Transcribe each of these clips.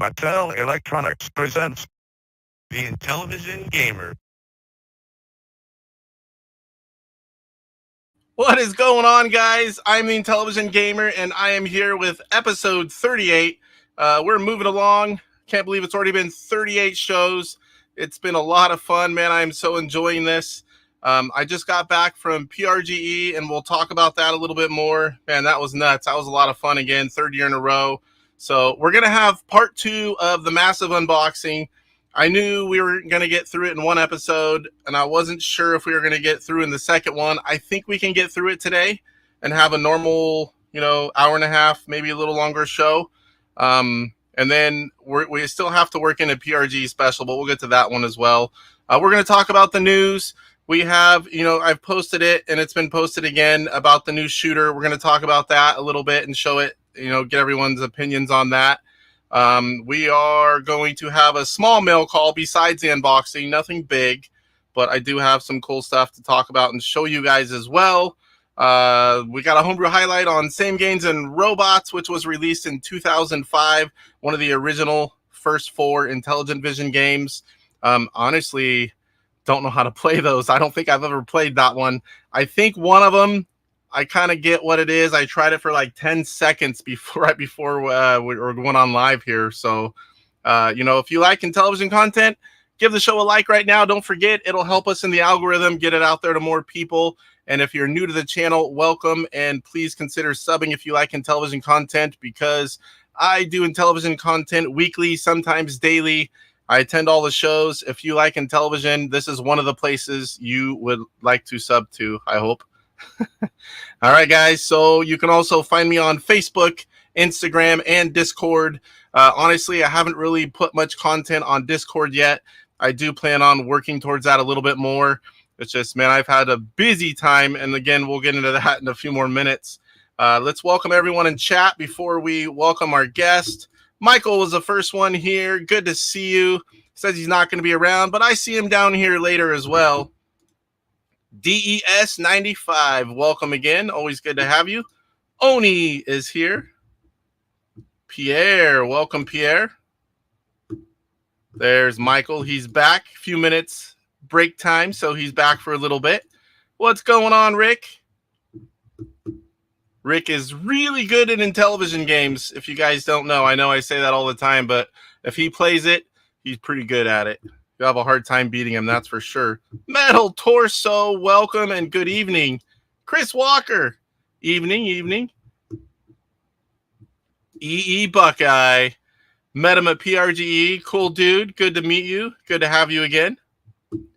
Mattel Electronics presents the Intellivision Gamer. What is going on, guys? I'm the Intellivision Gamer, and I am here with episode 38. We're moving along. Can't believe it's already been 38 shows. It's been a lot of fun, man. I'm so enjoying this. I just got back from PRGE, and we'll talk about that a little bit more. Man, that was nuts. That was a lot of fun again, third year in a row. So we're going to have part 2 of the massive unboxing. I knew we were going to get through it in one episode, and I wasn't sure if we were going to get through in the second one. I think we can get through it today and have a normal, hour and a half, maybe a little longer show. And then we still have to work in a PRG special, but we'll get to that one as well. We're going to talk about the news. We have, I've posted it, and it's been posted again about the new shooter. We're going to talk about that a little bit and show it, get everyone's opinions on that. We are going to have a small mail call besides the unboxing, nothing big, but I do have some cool stuff to talk about and show you guys as well. We got a Homebrew Highlight on Same Games and Robots, which was released in 2005, one of the original first 4 Intelligentvision games. Honestly, don't know how to play those. I don't think I've ever played that one. I think one of them, I kind of get what it is. I tried it for like 10 seconds right before we were going on live here. So, if you like Intellivision content, give the show a like right now. Don't forget, it'll help us in the algorithm, get it out there to more people. And if you're new to the channel, welcome. And please consider subbing if you like Intellivision content, because I do Intellivision content weekly, sometimes daily. I attend all the shows. If you like Intellivision, this is one of the places you would like to sub to, I hope. All right, guys. So you can also find me on Facebook, Instagram, and Discord. Honestly, I haven't really put much content on Discord yet. I do plan on working towards that a little bit more. It's just, man, I've had a busy time. And again, we'll get into that in a few more minutes. Let's welcome everyone in chat before we welcome our guest. Michael was the first one here. Good to see you. Says he's not going to be around, but I see him down here later as well. DES 95, welcome again. Always good to have you. Oni is here. Pierre, welcome, Pierre. There's Michael. He's back. A few minutes break time, so he's back for a little bit. What's going on, Rick? Rick is really good at Intellivision games. If you guys don't know, I know I say that all the time, but if he plays it, he's pretty good at it. You'll have a hard time beating him, that's for sure. Metal Torso, welcome and good evening. Chris Walker, evening. EE Buckeye, met him at PRGE. Cool dude, good to meet you. Good to have you again.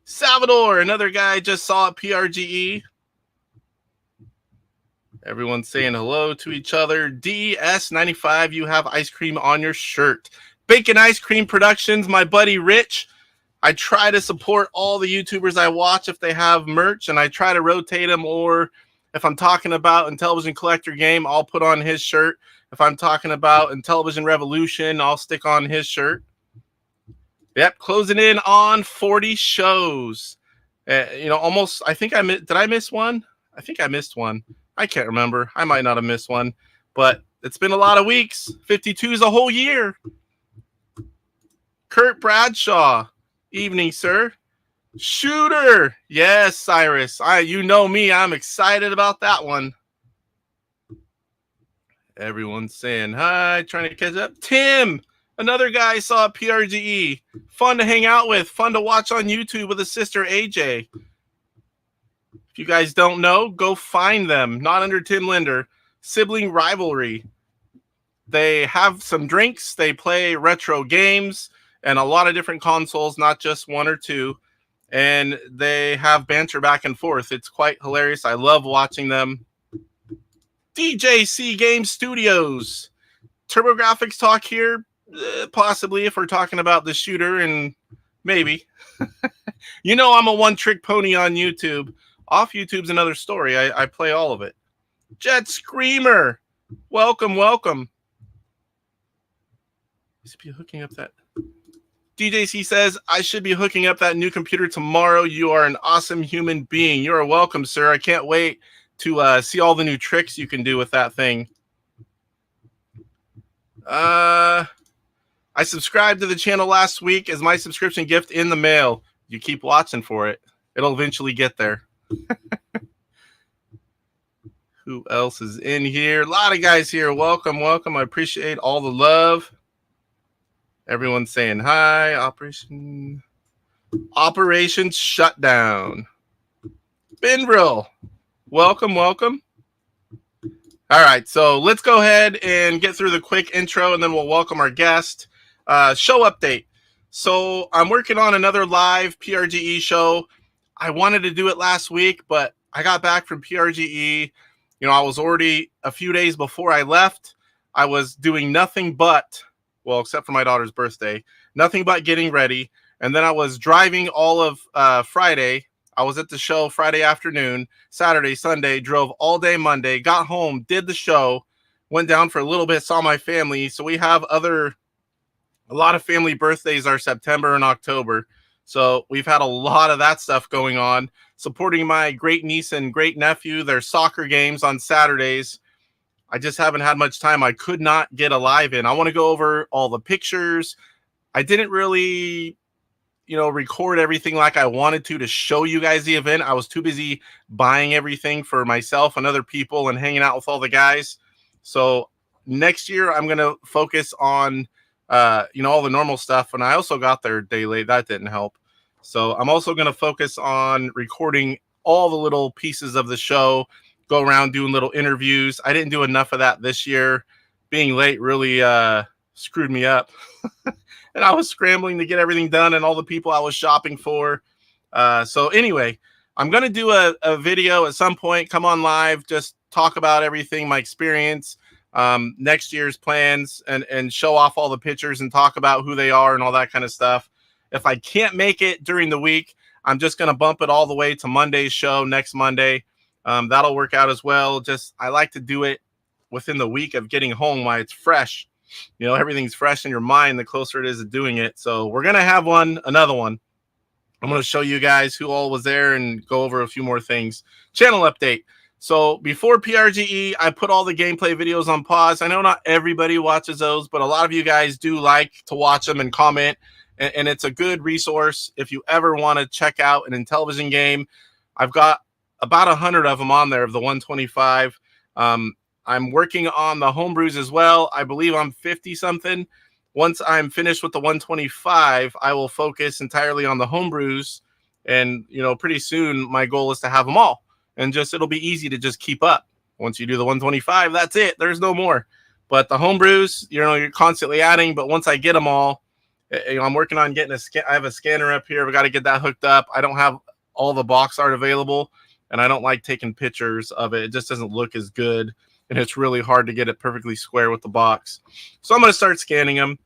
Salvador, another guy I just saw at PRGE. Everyone's saying hello to each other. DS95, you have ice cream on your shirt. Bacon Ice Cream Productions, my buddy Rich. I try to support all the YouTubers I watch if they have merch, and I try to rotate them, or if I'm talking about Intellivision Collector Game, I'll put on his shirt. If I'm talking about Intellivision Revolution, I'll stick on his shirt. Yep, closing in on 40 shows. Almost, I think did I miss one? I think I missed one. I can't remember. I might not have missed one, but it's been a lot of weeks. 52 is a whole year. Kurt Bradshaw. Evening, sir. Shooter. Yes, Cyrus. You know me. I'm excited about that one. Everyone's saying hi, trying to catch up. Tim, another guy I saw at PRGE. Fun to hang out with. Fun to watch on YouTube with his sister, AJ. If you guys don't know, go find them. Not under Tim Linder. Sibling Rivalry. They have some drinks. They play retro games and a lot of different consoles, not just one or two. And they have banter back and forth. It's quite hilarious. I love watching them. DJC Game Studios. TurboGrafx talk here, possibly, if we're talking about the shooter, and maybe. I'm a one-trick pony on YouTube. Off YouTube's another story. I play all of it. Jet Screamer. Welcome. Is he hooking up that? DJC says, I should be hooking up that new computer tomorrow. You are an awesome human being. You're welcome, sir. I can't wait to see all the new tricks you can do with that thing. I I subscribed to the channel last week as my subscription gift in the mail. You keep watching for it. It'll eventually get there. Who else is in here? A lot of guys here. Welcome, welcome. I appreciate all the love. Everyone's saying hi. Operation Shutdown. Binbril, welcome, welcome. All right, so let's go ahead and get through the quick intro, and then we'll welcome our guest. Show update. So I'm working on another live PRGE show. I wanted to do it last week, but I got back from PRGE. You know, I was already a few days before I left. I was doing nothing but, well, except for my daughter's birthday, nothing but getting ready. And then I was driving all of Friday. I was at the show Friday afternoon, Saturday, Sunday, drove all day Monday, got home, did the show, went down for a little bit, saw my family. So we have a lot of family birthdays are September and October. So we've had a lot of that stuff going on, supporting my great niece and great nephew, their soccer games on Saturdays. I just haven't had much time. I could not get a live in. I want to go over all the pictures. I didn't really, record everything like I wanted to show you guys the event. I was too busy buying everything for myself and other people and hanging out with all the guys. So next year I'm going to focus on, all the normal stuff. And I also got there a day late. That didn't help. So I'm also going to focus on recording all the little pieces of the show, go around doing little interviews. I didn't do enough of that this year. Being late really screwed me up. And I was scrambling to get everything done and all the people I was shopping for. So anyway, I'm going to do a video at some point, come on live, just talk about everything, my experience, next year's plans, and show off all the pictures and talk about who they are and all that kind of stuff. If I can't make it during the week, I'm just going to bump it all the way to Monday's show next Monday. That'll work out as well. Just, I like to do it within the week of getting home while it's fresh. Everything's fresh in your mind the closer it is to doing it. So we're going to have another one. I'm going to show you guys who all was there and go over a few more things. Channel update. So before PRGE, I put all the gameplay videos on pause. I know not everybody watches those, but a lot of you guys do like to watch them and comment. And it's a good resource if you ever want to check out an Intellivision game. I've got about 100 of them on there of the 125. I'm working on the homebrews as well. I believe I'm 50 something. Once I'm finished with the 125, I will focus entirely on the homebrews. And, pretty soon my goal is to have them all. And it'll be easy to just keep up. Once you do the 125, that's it. There's no more. But the homebrews, you're constantly adding. But once I get them all, I'm working on getting I have a scanner up here. We got to get that hooked up. I don't have all the box art available. And I don't like taking pictures of it. It just doesn't look as good. And it's really hard to get it perfectly square with the box. So I'm going to start scanning them.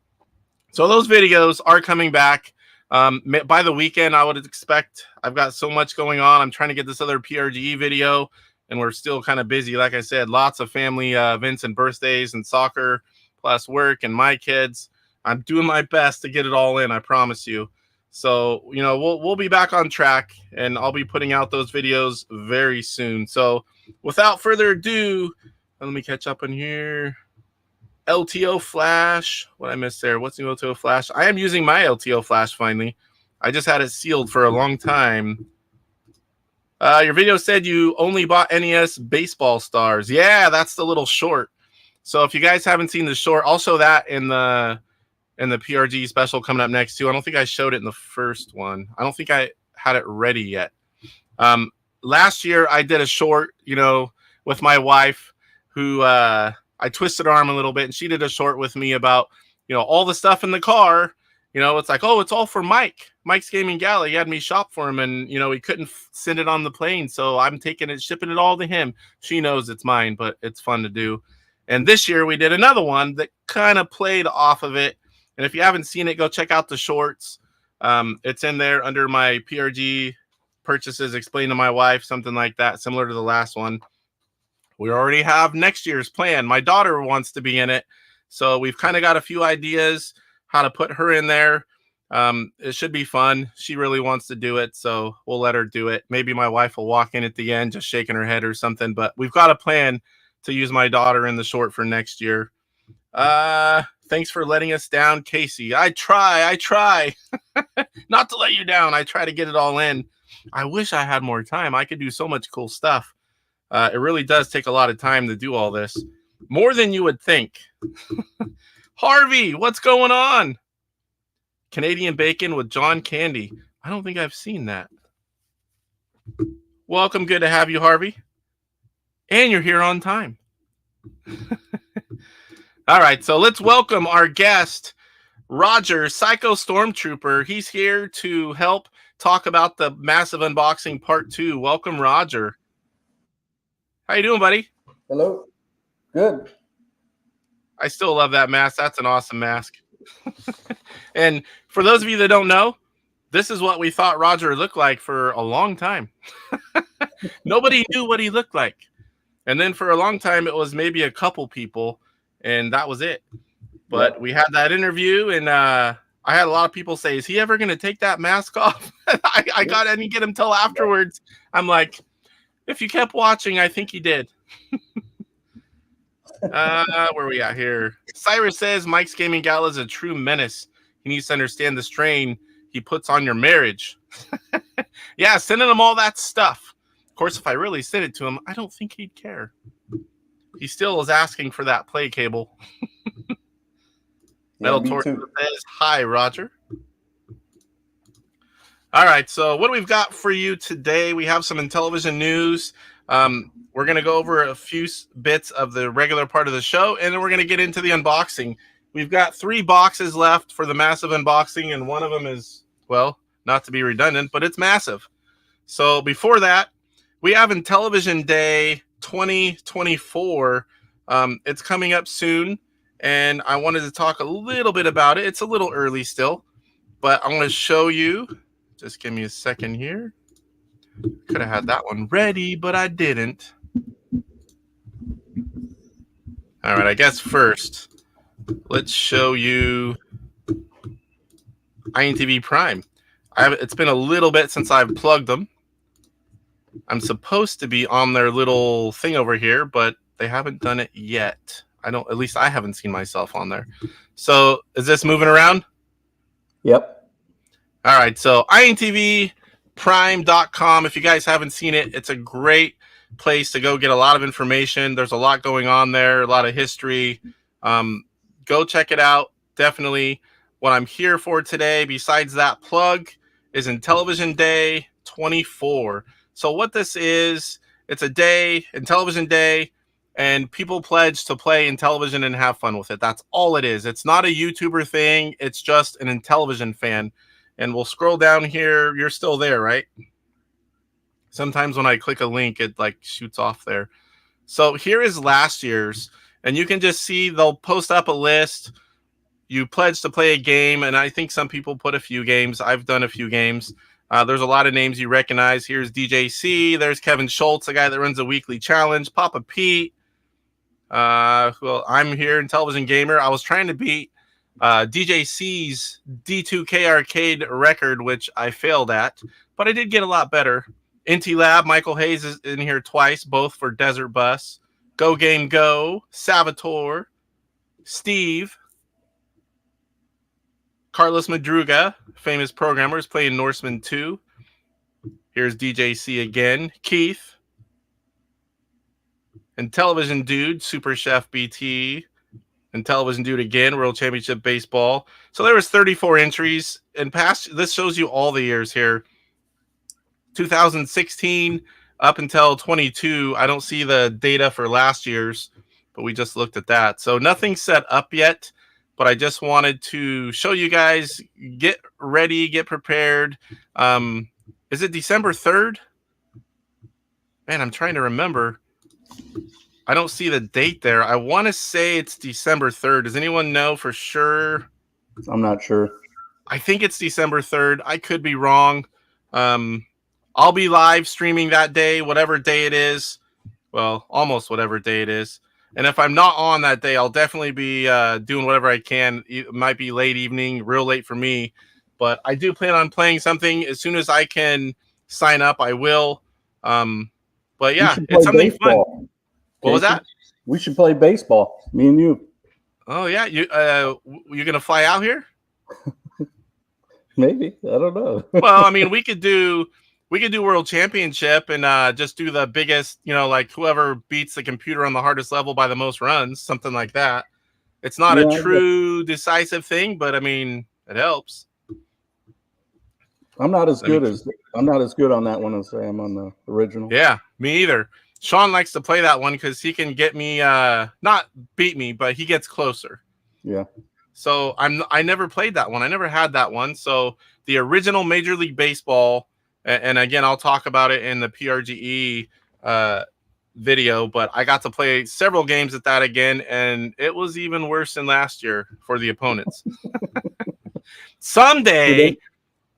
So those videos are coming back. By the weekend, I would expect. I've got so much going on. I'm trying to get this other PRGE video, and we're still kind of busy. Like I said, lots of family events and birthdays and soccer, plus work and my kids. I'm doing my best to get it all in, I promise you. So, we'll be back on track, and I'll be putting out those videos very soon. So without further ado, let me catch up in here. LTO flash. What I missed there? What's the LTO flash? I am using my LTO flash finally. I just had it sealed for a long time. Your video said you only bought NES baseball stars. Yeah, that's the little short. So if you guys haven't seen the short, I'll show that in the PRG special coming up next too. I don't think I showed it in the first one. I don't think I had it ready yet. Last year I did a short, with my wife, who I twisted her arm a little bit, and she did a short with me about, all the stuff in the car. It's like, oh, it's all for Mike's Gaming Galley. He had me shop for him, and, he couldn't send it on the plane. So I'm shipping it all to him. She knows it's mine, but it's fun to do. And this year we did another one that kind of played off of it. And if you haven't seen it, go check out the shorts. It's in there under my PRG purchases, explain to my wife, something like that, similar to the last one. We already have next year's plan. My daughter wants to be in it. So we've kind of got a few ideas how to put her in there. It should be fun. She really wants to do it, so we'll let her do it. Maybe my wife will walk in at the end just shaking her head or something. But we've got a plan to use my daughter in the short for next year. Thank Thanks for letting us down, Casey. I try not to let you down. I try to get it all in. I wish I had more time. I could do so much cool stuff. It really does take a lot of time to do all this. More than you would think. Harvey, what's going on? Canadian bacon with John Candy. I don't think I've seen that. Welcome. Good to have you, Harvey. And you're here on time. All right, so let's welcome our guest, Roger, Psycho Stormtrooper. He's here to help talk about the Massive Unboxing Part 2. Welcome, Roger. How you doing, buddy? Hello. Good. I still love that mask. That's an awesome mask. And for those of you that don't know, this is what we thought Roger looked like for a long time. Nobody knew what he looked like. And then for a long time, it was maybe a couple people, and that was it. But we had that interview, and I had a lot of people say, is he ever going to take that mask off? I didn't get him till afterwards. I'm like, if you kept watching, I think he did. Where are we at here? Cyrus says, Mike's Gaming Gala is a true menace. He needs to understand the strain he puts on your marriage. Yeah, sending him all that stuff. Of course, if I really sent it to him, I don't think he'd care. He still is asking for that play cable. Metal Torch says, hi, Roger. All right, so what do we've got for you today? We have some Intellivision news. We're going to go over a few bits of the regular part of the show, and then we're going to get into the unboxing. We've got 3 boxes left for the massive unboxing, and one of them is, well, not to be redundant, but it's massive. So before that, we have Intellivision Day 2024. It's coming up soon, and I wanted to talk a little bit about it. It's a little early still, but I'm going to show you. Just give me a second here. Could have had that one ready, but I didn't. All right, I guess first, let's show you Intv Prime. It's been a little bit since I've plugged them. I'm supposed to be on their little thing over here, but they haven't done it yet. At least I haven't seen myself on there. So is this moving around? Yep. All right. So intvprime.com. If you guys haven't seen it, it's a great place to go get a lot of information. There's a lot going on there, a lot of history. Go check it out. Definitely. What I'm here for today, besides that plug, is Intellivision Day 24. So what this is, it's a day, Intellivision Day, and people pledge to play Intellivision and have fun with it. That's all it is. It's not a YouTuber thing. It's just an Intellivision fan. And we'll scroll down here. You're still there, right? Sometimes when I click a link, it like shoots off there. So here is last year's, and you can just see they'll post up a list. You pledge to play a game, and I think some people put a few games. I've done a few games. There's a lot of names you recognize. Here's DJC. There's Kevin Schultz, the guy that runs a weekly challenge. Papa Pete. Well, I'm here, Intellivision Gamer. I was trying to beat DJC's D2K Arcade record, which I failed at, but I did get a lot better. Inti Lab, Michael Hayes is in here twice, both for Desert Bus. Go Game Go, Salvatore, Steve, Carlos Madruga, famous programmer, is playing Norseman 2. Here's DJC again. Keith. Intellivision Dude, Super Chef BT. Intellivision Dude again, World Championship Baseball. So there was 34 entries. And past, this shows you all the years here. 2016 up until 22. I don't see the data for last year's, but we just looked at that. So nothing's set up yet. But I just wanted to show you guys, get ready, get prepared. Is it December 3rd? Man, I'm trying to remember. I don't see the date there. I want to say it's December 3rd. Does anyone know for sure? I'm not sure. I think it's December 3rd. I could be wrong. I'll be live streaming that day, whatever day it is. Well, almost whatever day it is. And if I'm not on that day, I'll definitely be doing whatever I can. It might be late evening, real late for me. But I do plan on playing something. As soon as I can sign up, I will. But yeah, it's something fun. What was that? We should play baseball, me and you. Oh yeah, you gonna fly out here? Maybe. I don't know. Well, I mean, we could do World Championship and just do the biggest, like whoever beats the computer on the hardest level by the most runs, something like that. It's not a Yeah, true decisive thing, but I mean, it helps. I'm not as Let me- good on that one as I am on the original. Yeah, me either. Sean likes to play that one because he can get me, not beat me, but he gets closer. Yeah. So I never played that one. I never had that one. So the original Major League Baseball, and again, I'll talk about it in the PRGE video, but I got to play several games at that again, and it was even worse than last year for the opponents. Someday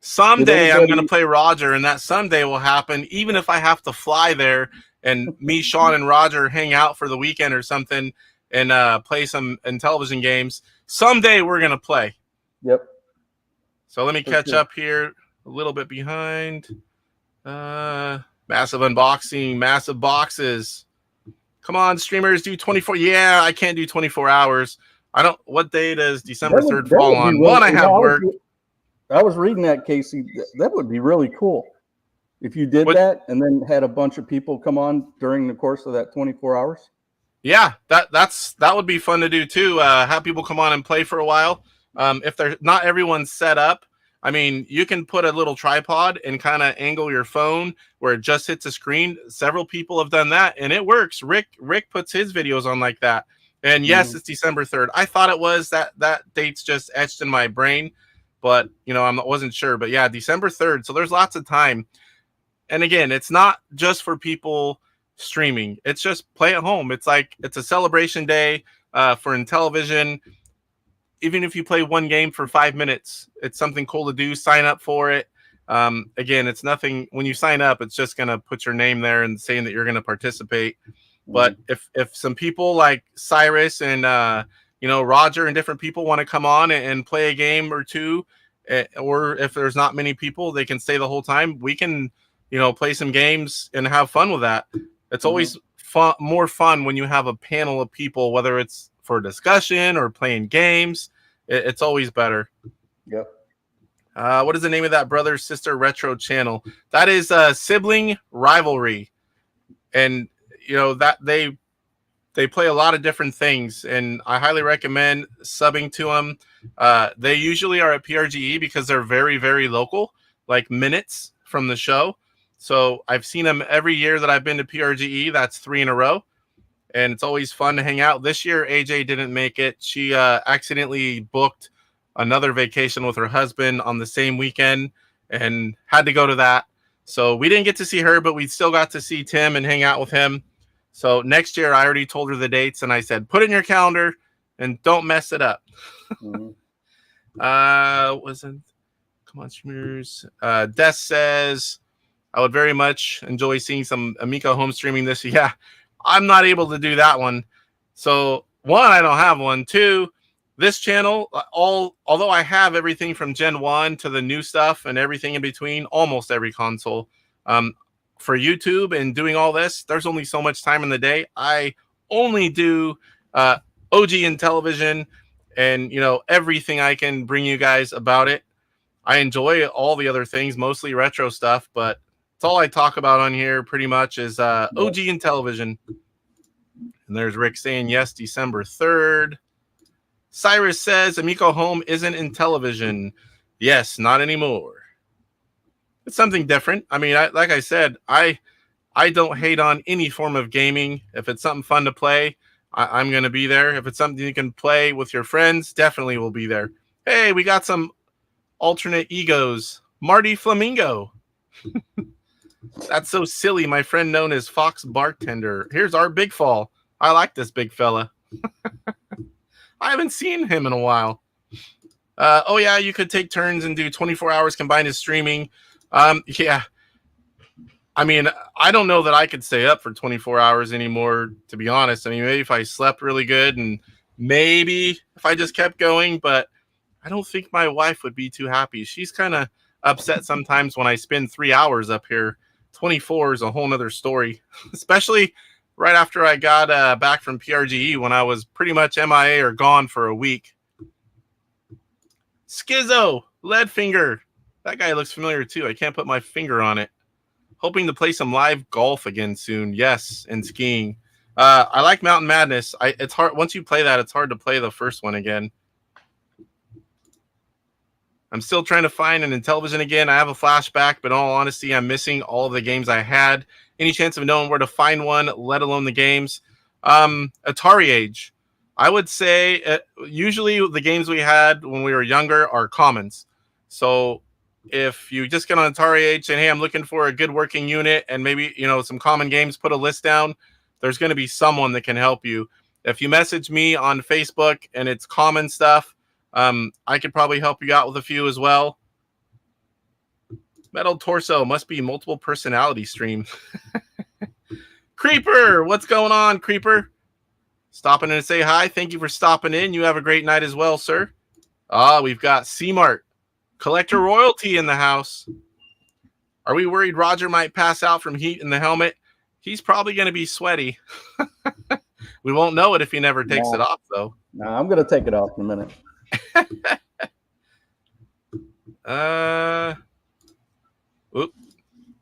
I'm going to play Roger, and that someday will happen, even if I have to fly there and me, Sean, and Roger hang out for the weekend or something and play some Intellivision games. Someday we're going to play. Yep. So let me catch up here, a little bit behind. Massive unboxing, massive boxes. Come on, streamers, do 24. Yeah, I can't do 24 hours. What day does December 3rd fall on? One, I have work. I was reading that, Casey. That would be really cool if you did that and then had a bunch of people come on during the course of that 24 hours. Yeah, that would be fun to do too. Have people come on and play for a while. If they're not everyone's set up, I mean, you can put a little tripod and kind of angle your phone where it just hits a screen. Several people have done that, and it works. Rick puts his videos on like that. And yes, it's December 3rd. I thought it was that date's just etched in my brain, but I wasn't sure. But yeah, December 3rd. So there's lots of time. And again, it's not just for people streaming. It's just play at home. It's a celebration day for Intellivision. Even if you play one game for 5 minutes, it's something cool to do. Sign up for it. Again, it's nothing. When you sign up, it's just going to put your name there and saying that you're going to participate. But if some people like Cyrus and Roger and different people want to come on and play a game or two, or if there's not many people, they can stay the whole time. We can play some games and have fun with that. It's always more fun when you have a panel of people, whether it's for discussion or playing games. It's always better. Yep. What is the name of that brother sister retro channel? That is Sibling Rivalry, and that they play a lot of different things, and I highly recommend subbing to them. They usually are at PRGE because they're very, very local, like minutes from the show. So I've seen them every year that I've been to PRGE. That's 3 in a row. And it's always fun to hang out. This year, AJ didn't make it. She accidentally booked another vacation with her husband on the same weekend and had to go to that. So we didn't get to see her, but we still got to see Tim and hang out with him. So next year, I already told her the dates, and I said, put it in your calendar and don't mess it up. Come on, streamers. Des says, I would very much enjoy seeing some Amico home streaming this year. Yeah. I'm not able to do that one. So 1, I don't have one. 2, this channel, although I have everything from Gen 1 to the new stuff and everything in between, almost every console, for YouTube and doing all this, there's only so much time in the day. I only do OG Intellivision and, everything I can bring you guys about it. I enjoy all the other things, mostly retro stuff, but it's all I talk about on here pretty much is OG Intellivision. And there's Rick saying yes, December 3rd. Cyrus says Amico Home isn't Intellivision. Yes, not anymore. It's something different. I mean, like I said, I don't hate on any form of gaming. If it's something fun to play, I'm going to be there. If it's something you can play with your friends, definitely will be there. Hey, we got some alternate egos. Marty Flamingo. That's so silly. My friend known as Fox Bartender. Here's our Big Fall. I like this big fella. I haven't seen him in a while. Oh, yeah, you could take turns and do 24 hours combined as streaming. Yeah. I mean, I don't know that I could stay up for 24 hours anymore, to be honest. I mean, maybe if I slept really good and maybe if I just kept going, but I don't think my wife would be too happy. She's kind of upset sometimes when I spend 3 hours up here. 24 is a whole nother story, especially right after I got back from PRGE when I was pretty much MIA or gone for a week. Skizzo, Leadfinger. That guy looks familiar too. I can't put my finger on it. Hoping to play some live golf again soon. Yes, and skiing. I like Mountain Madness. It's hard once you play that. It's hard to play the first one again. I'm still trying to find an Intellivision again. I have a flashback, but in all honesty, I'm missing all of the games I had. Any chance of knowing where to find one, let alone the games? Atari Age. I would say usually the games we had when we were younger are commons. So if you just get on Atari Age and, hey, I'm looking for a good working unit and maybe, some common games, put a list down, there's going to be someone that can help you. If you message me on Facebook and it's common stuff, I could probably help you out with a few as well. Metal Torso must be multiple personality stream. Creeper, what's going on, Creeper? Stopping in to say hi. Thank you for stopping in. You have a great night as well, sir. We've got C-Mart. Collector Royalty in the house. Are we worried Roger might pass out from heat in the helmet? He's probably going to be sweaty. We won't know it if he never takes it off, though. No, I'm going to take it off in a minute.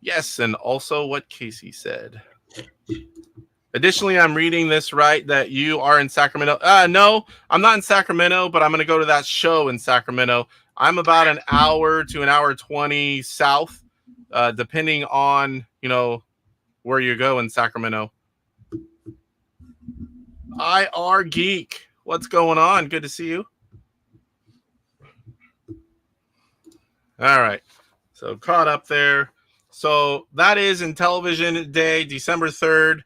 Yes, and also what Casey said. Additionally, I'm reading this right that you are in Sacramento. No, I'm not in Sacramento, but I'm going to go to that show in Sacramento. I'm about an hour to an hour 20 south, depending on, where you go in Sacramento. IR Geek, what's going on? Good to see you. All right, so caught up there. So that is Intellivision Day, December 3rd.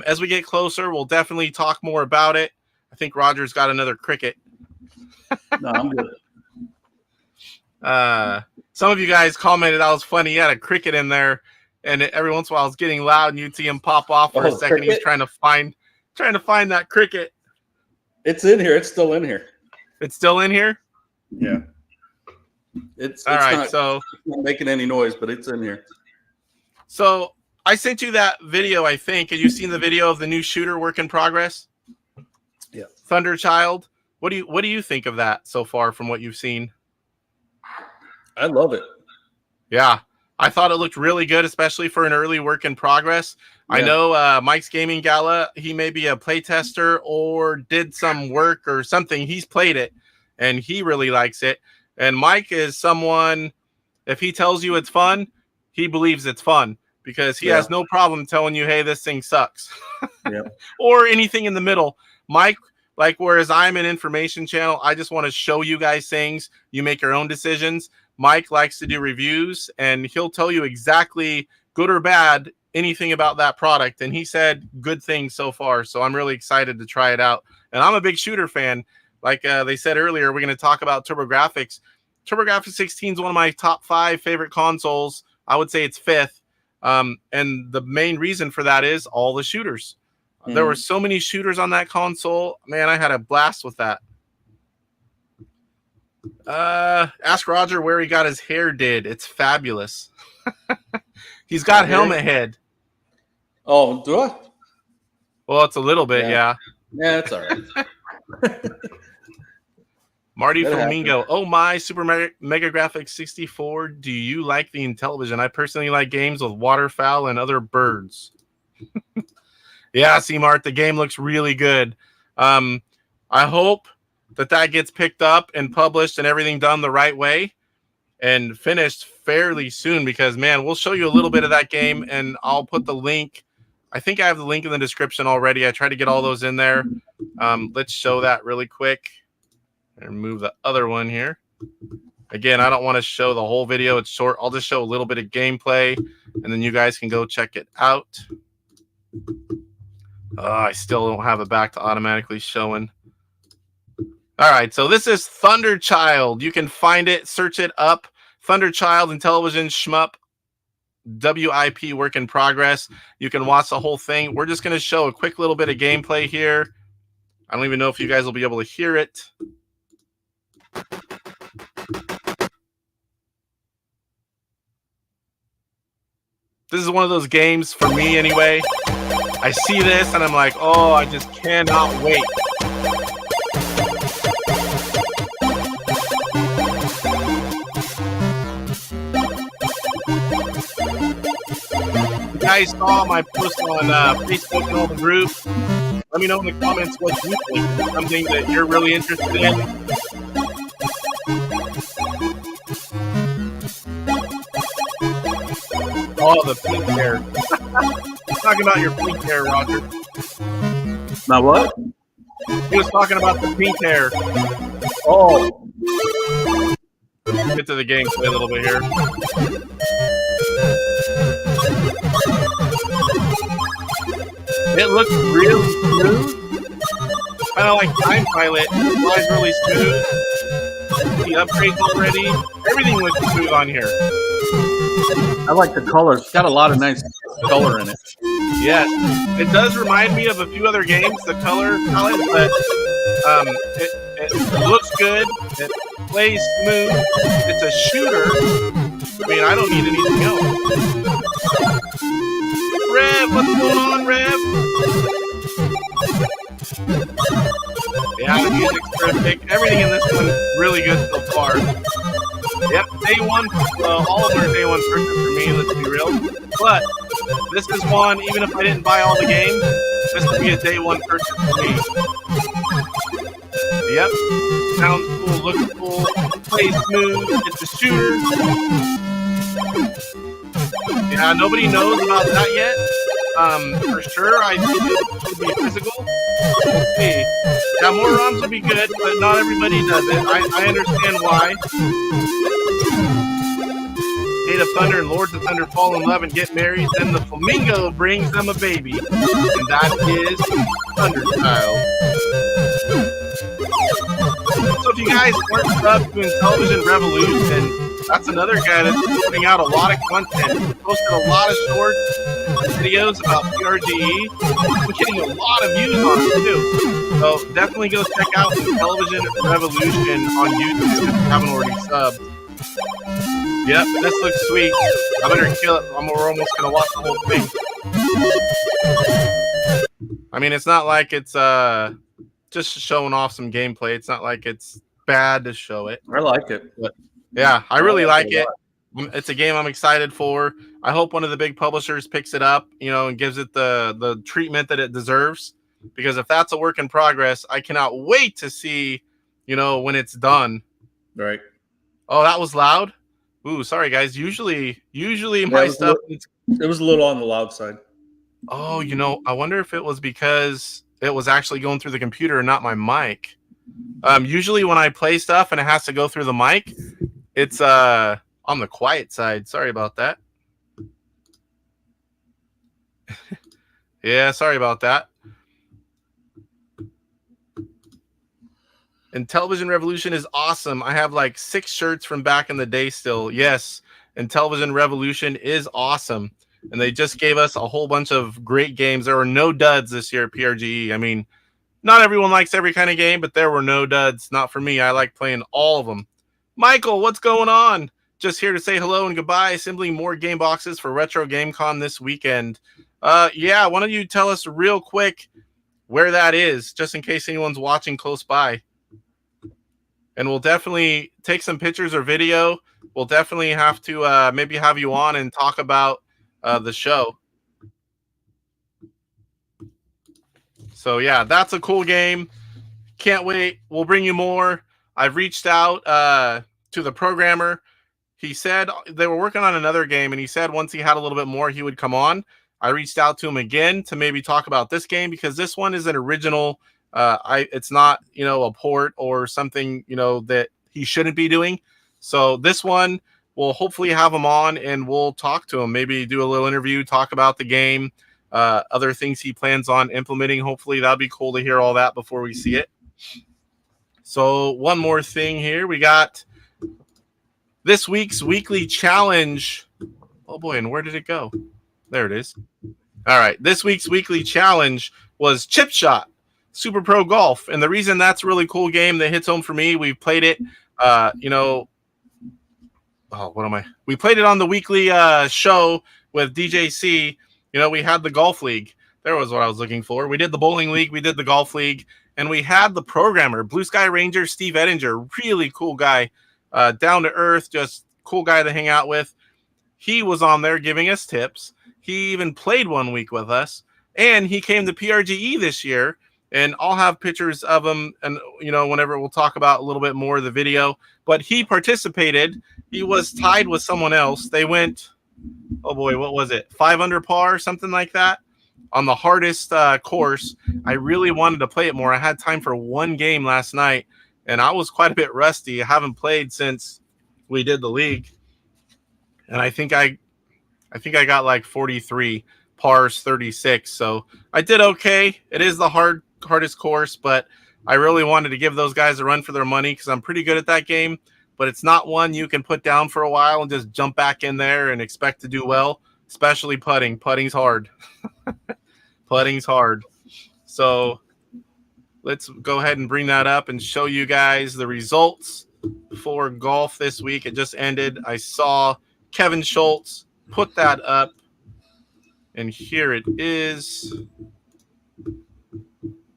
As we get closer, we'll definitely talk more about it. I think Roger's got another cricket. No, I'm good. Some of you guys commented that was funny. He had a cricket in there, and every once in a while it's getting loud, and you'd see him pop off for a second. Cricket? He's trying to find that cricket. It's in here. It's still in here. It's still in here? Yeah. It's all right. It's not making any noise, but it's in here. So I sent you that video, I think. Have you seen the video of the new shooter work in progress? Yeah. Thunderchild. What do you think of that so far from what you've seen? I love it. Yeah. I thought it looked really good, especially for an early work in progress. Yeah. I know Mike's Gaming Gala, he may be a playtester or did some work or something. He's played it, and he really likes it. And Mike is someone, if he tells you it's fun, he believes it's fun because he has no problem telling you, hey, this thing sucks. Or anything in the middle. Mike, whereas I'm an information channel, I just want to show you guys things. You make your own decisions. Mike likes to do reviews, and he'll tell you exactly, good or bad, anything about that product. And he said good things so far, so I'm really excited to try it out. And I'm a big shooter fan. Like they said earlier, we're going to talk about TurboGrafx. TurboGrafx 16 is one of my top 5 favorite consoles. I would say it's 5th. And the main reason for that is all the shooters. There were so many shooters on that console. Man, I had a blast with that. Ask Roger where he got his hair did. It's fabulous. He's got helmet head. Oh, do I? Well, it's a little bit, yeah. Yeah, it's all right. Marty Flamingo. Oh my, Super Mega Graphics 64. Do you like the Intellivision? I personally like games with waterfowl and other birds. Yeah, C-Mart, the game looks really good. I hope that gets picked up and published and everything done the right way and finished fairly soon because, man, we'll show you a little bit of that game, and I'll put the link. I think I have the link in the description already. I tried to get all those in there. Let's show that really quick. And move the other one here. Again, I don't want to show the whole video. It's short. I'll just show a little bit of gameplay, and then you guys can go check it out. I still don't have it back to automatically showing. All right, so this is Thunderchild. You can find it, search it up. Thunderchild Intellivision Shmup WIP work in progress. You can watch the whole thing. We're just going to show a quick little bit of gameplay here. I don't even know if you guys will be able to hear it. This is one of those games, for me anyway, I see this and I'm like, oh, I just cannot wait. You guys saw my post on Facebook and all the groups. Let me know in the comments what you think. Is it something that you're really interested in? Oh, the pink hair. Talking about your pink hair, Roger. Now what? He was talking about the pink hair. Oh, Get to the gameplay a little bit here. It looks really smooth. Kind of like Time Pilot. It flies really smooth. The upgrades already. Everything looks smooth on here. I like the colors. It's got a lot of nice color in it. Yes, it does remind me of a few other games, the color palette, but it looks good. It plays smooth. It's a shooter. I mean, I don't need anything else. Rev, what's going on, Rev? Yeah, the music's terrific. Everything in this one's really good so far. Yep, day one. All of them are day one purchase for me, let's be real. But this is one, even if I didn't buy all the games, this would be a day one purchase for me. Yep, sounds cool, looks cool, plays smooth, it's a shooter. Yeah, nobody knows about that yet. For sure, I think it should be physical. We'll see. Yeah, more ROMs would be good, but not everybody does it. I understand why. Gate of Thunder and Lords of Thunder fall in love and get married. Then the flamingo brings them a baby, and that is Thunder style. So if you guys aren't subbed to Intellivision Revolution, that's another guy that's putting out a lot of content. He posted a lot of shorts and videos about PRGE. We're getting a lot of views on it too. So definitely go check out Intellivision Revolution on YouTube if you haven't already subbed. Yep, this looks sweet. I better kill it. We're almost gonna watch the whole thing. I mean, it's not like it's just showing off some gameplay. It's not like it's bad to show it. I like it. But yeah, I really like it. It's a game I'm excited for. I hope one of the big publishers picks it up, and gives it the treatment that it deserves. Because if that's a work in progress, I cannot wait to see, when it's done. Right. Oh, that was loud. Ooh, sorry guys. Usually my stuff. It was a little on the loud side. Oh, I wonder if it was because it was actually going through the computer and not my mic. Usually when I play stuff and it has to go through the mic, it's on the quiet side. Sorry about that. Yeah, sorry about that. Intellivision Revolution is awesome. I have like 6 shirts from back in the day still. Yes, Intellivision Revolution is awesome. And they just gave us a whole bunch of great games. There were no duds this year at PRGE. I mean, not everyone likes every kind of game, but there were no duds. Not for me. I like playing all of them. Michael, what's going on? Just here to say hello and goodbye. Assembling more game boxes for Retro GameCon this weekend. Yeah, why don't you tell us real quick where that is, just in case anyone's watching close by. And we'll definitely take some pictures or video. We'll definitely have to maybe have you on and talk about the show. So yeah, that's a cool game. Can't wait. We'll bring you more. I've reached out to the programmer. He said they were working on another game, and he said once he had a little bit more, he would come on. I reached out to him again to maybe talk about this game because this one is an original. It's not, a port or something, that he shouldn't be doing. So this one, we'll hopefully have him on and we'll talk to him, maybe do a little interview, talk about the game, other things he plans on implementing. Hopefully that'd be cool to hear all that before we see it. So one more thing here. We got this week's weekly challenge. Oh boy, and where did it go? There it is. All right. This week's weekly challenge was Chip Shot Super Pro Golf. And the reason that's a really cool game that hits home for me, we've played it, we played it on the weekly show with DJC. We had the Golf League. There was what I was looking for. We did the bowling league, we did the golf league, and we had the programmer, Blue Sky Ranger Steve Ettinger, really cool guy, down to earth, just cool guy to hang out with. He was on there giving us tips. He even played 1 week with us, and he came to PRGE this year. And I'll have pictures of him, and whenever we'll talk about a little bit more of the video. But he participated. He was tied with someone else. They went, oh boy, what was it? 5 under par, something like that, on the hardest course. I really wanted to play it more. I had time for 1 game last night, and I was quite a bit rusty. I haven't played since we did the league, and I think I got like 43 pars, 36. So I did okay. It is the hardest course, but I really wanted to give those guys a run for their money because I'm pretty good at that game. But it's not one you can put down for a while and just jump back in there and expect to do well, especially putting. Putting's hard. Putting's hard. So let's go ahead and bring that up and show you guys the results for golf this week. It just ended. I saw Kevin Schultz put that up, and here it is.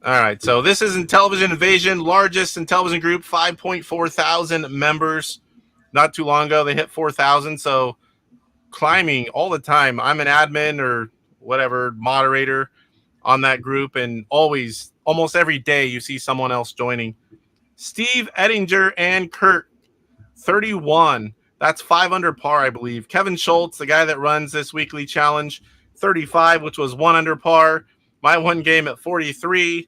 All right, so this is Intellivision, largest Intellivision group, 5.4 thousand members. Not too long ago, they hit 4,000, so climbing all the time. I'm an admin or whatever, moderator on that group, and almost every day, you see someone else joining. Steve Ettinger and Kurt, 31. That's 5 under par, I believe. Kevin Schultz, the guy that runs this weekly challenge, 35, which was 1 under par. My 1 game at 43.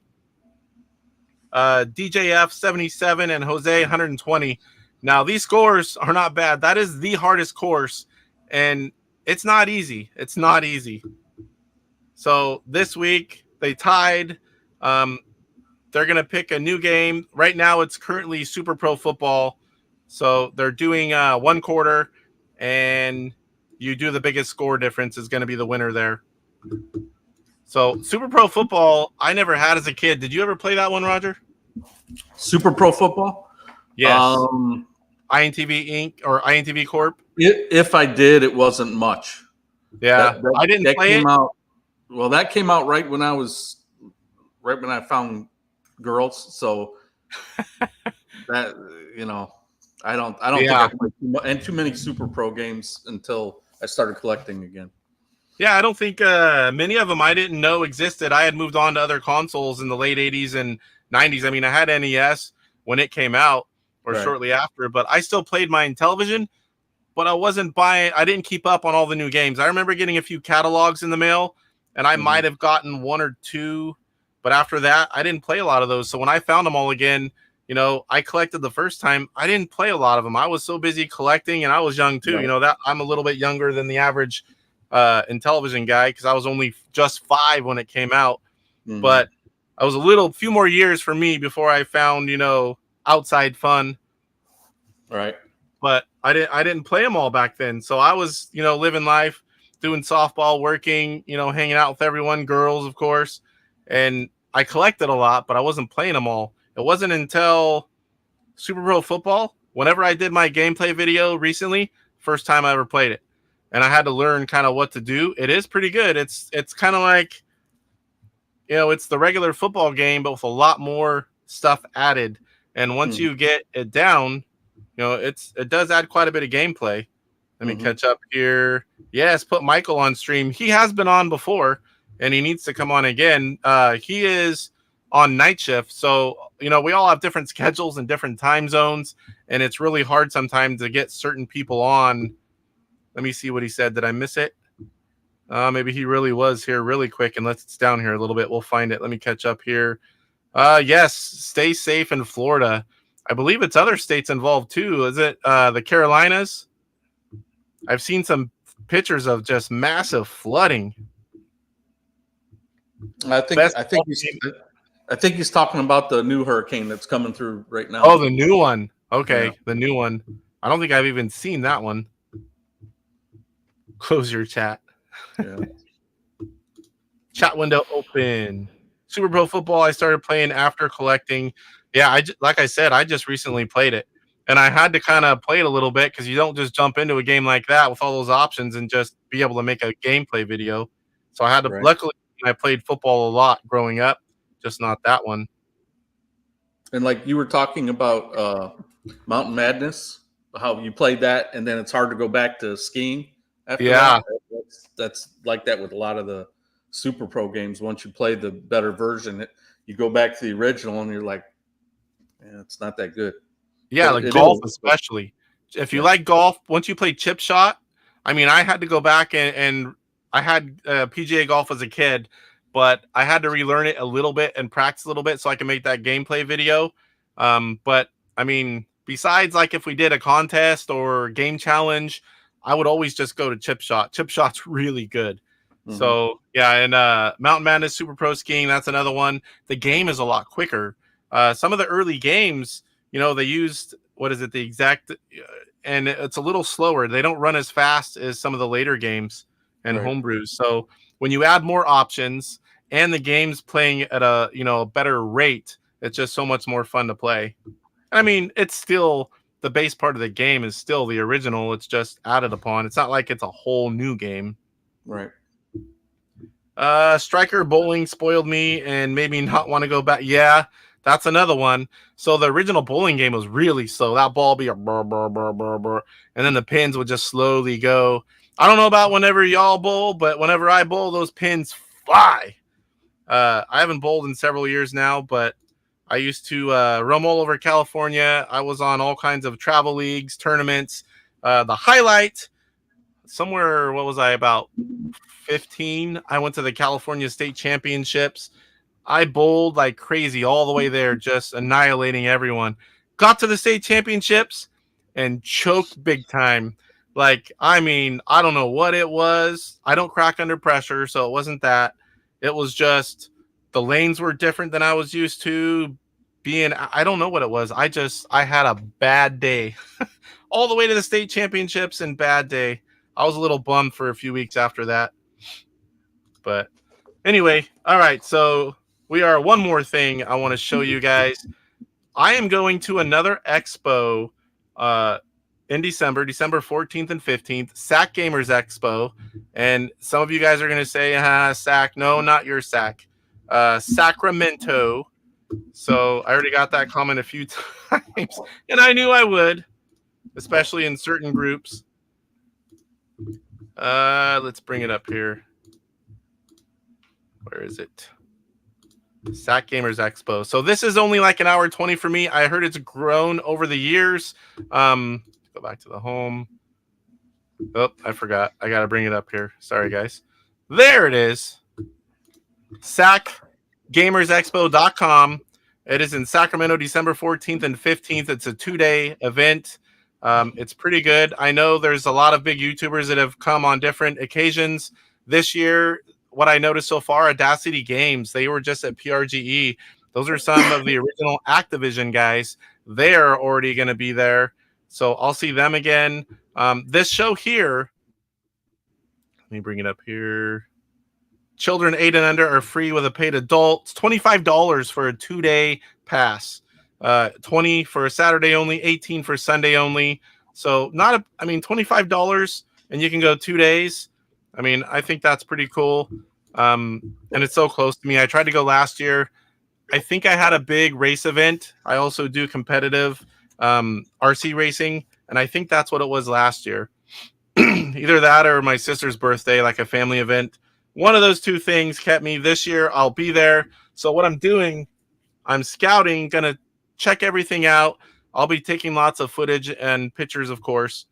DJF 77 and Jose 120. Now these scores are not bad. That is the hardest course, and it's not easy. It's not easy. So this week they tied. They're gonna pick a new game. Right now it's currently Super Pro Football. So they're doing 1 quarter, and you do the biggest score difference is going to be the winner there. So Super Pro Football, I never had as a kid. Did you ever play that one, Roger? Super Pro Football? Yes. INTV Inc. or INTV Corp? If I did, it wasn't much. Yeah, I didn't play it. Well, that came out right when I found girls. So that, I don't think I played too many Super Pro games until I started collecting again. Yeah, I don't think many of them I didn't know existed. I had moved on to other consoles in the late 80s and 90s. I mean, I had NES when it came out or shortly after, but I still played my Intellivision, but I didn't keep up on all the new games. I remember getting a few catalogs in the mail, and I might have gotten 1 or 2, but after that, I didn't play a lot of those. So when I found them all again, I collected the first time. I didn't play a lot of them. I was so busy collecting, and I was young too. Right. That I'm a little bit younger than the average Intellivision guy because I was only just 5 when it came out. But I was a few more years for me before I found, outside fun. Right. But I didn't play them all back then. So I was, living life, doing softball, working, hanging out with everyone, girls, of course. And I collected a lot, but I wasn't playing them all. It wasn't until Super Pro Football, whenever I did my gameplay video recently, first time I ever played it. And I had to learn kind of what to do. It is pretty good. It's kind of like, it's the regular football game, but with a lot more stuff added. And once you get it down, it does add quite a bit of gameplay. Let me catch up here. Yes, put Michael on stream. He has been on before, and he needs to come on again. He is on night shift. So, we all have different schedules and different time zones, and it's really hard sometimes to get certain people on. Let me see what he said. Did I miss it? Maybe he really was here really quick, unless it's down here a little bit. We'll find it. Let me catch up here. Yes, stay safe in Florida. I believe it's other states involved too. Is it the Carolinas? I've seen some pictures of just massive flooding. I think he's talking about the new hurricane that's coming through right now. Oh, the new one. Okay, the new one. I don't think I've even seen that one. Close your chat. Yeah. Chat window open. Super Pro Football I started playing after collecting. Yeah, like I said, I just recently played it. And I had to kind of play it a little bit because you don't just jump into a game like that with all those options and just be able to make a gameplay video. So I had to, luckily, and I played football a lot growing up, just not that one. And like you were talking about Mountain Madness, how you played that, and then it's hard to go back to skiing after Yeah. that. That's like that with a lot of the Super Pro games. Once you play the better version, you go back to the original, and you're like, it's not that good. Yeah, But like it golf is. especially. If you Yeah. like golf, once you play chip shot, I mean, I had to go back and I had PGA golf as a kid, but I had to relearn it a little bit and practice a little bit so I can make that gameplay video. But I mean, besides like if we did a contest or game challenge, I would always just go to chip shot. Chip shot's really good. Mhm. So yeah, and Mountain Madness Super Pro Skiing, that's another one. The game is a lot quicker. Some of the early games, they used, what is it, the exact, and it's a little slower. They don't run as fast as some of the later games and Right. homebrews. So when you add more options and the game's playing at a better rate, it's just so much more fun to play. I mean, it's still the base part of the game is still the original. It's just added upon. It's not like it's a whole new game. Right. Striker bowling spoiled me and made me not want to go back. Yeah, that's another one. So the original bowling game was really slow. That ball would be a burr, burr, burr, burr, burr, and then the pins would just slowly go. I don't know about whenever y'all bowl, but whenever I bowl, those pins fly. I haven't bowled in several years now, but I used to roam all over California. I was on all kinds of travel leagues, tournaments. The highlight, somewhere, what was I, about 15? I went to the California State Championships. I bowled like crazy all the way there, just annihilating everyone. Got to the state championships and choked big time. Like, I mean, I don't know what it was. I don't crack under pressure, so it wasn't that. It was just the lanes were different than I was used to being. I don't know what it was. I had a bad day. All the way to the state championships and bad day. I was a little bummed for a few weeks after that. But anyway, all right, so we are one more thing I want to show you guys. I am going to another expo in December 14th and 15th, Sac Gamers Expo. And some of you guys are going to say, Sac. No, not your Sac. Sacramento. So I already got that comment a few times, and I knew I would, especially in certain groups. Let's bring it up here. Where is it? Sac Gamers Expo. So this is only like an hour 20 for me. I heard it's grown over the years. Go back to the home. Oh, I forgot. I got to bring it up here. Sorry, guys. There it is. SacGamersExpo.com. It is in Sacramento, December 14th and 15th. It's a 2-day event. It's pretty good. I know there's a lot of big YouTubers that have come on different occasions. This year, what I noticed so far, Audacity Games, they were just at PRGE. Those are some of the original Activision guys. They're already going to be there. So I'll see them again. This show here, let me bring it up here. Children 8 and under are free with a paid adult. It's $25 for a 2-day pass. 20 for a Saturday only, 18 for Sunday only. So $25 and you can go 2 days. I mean, I think that's pretty cool. And it's so close to me. I tried to go last year. I think I had a big race event. I also do competitive RC racing, and I think that's what it was last year. Either that or my sister's birthday, like a family event. One of those two things kept me. This year I'll be there. So what I'm doing, I'm scouting, gonna check everything out. I'll be taking lots of footage and pictures, of course.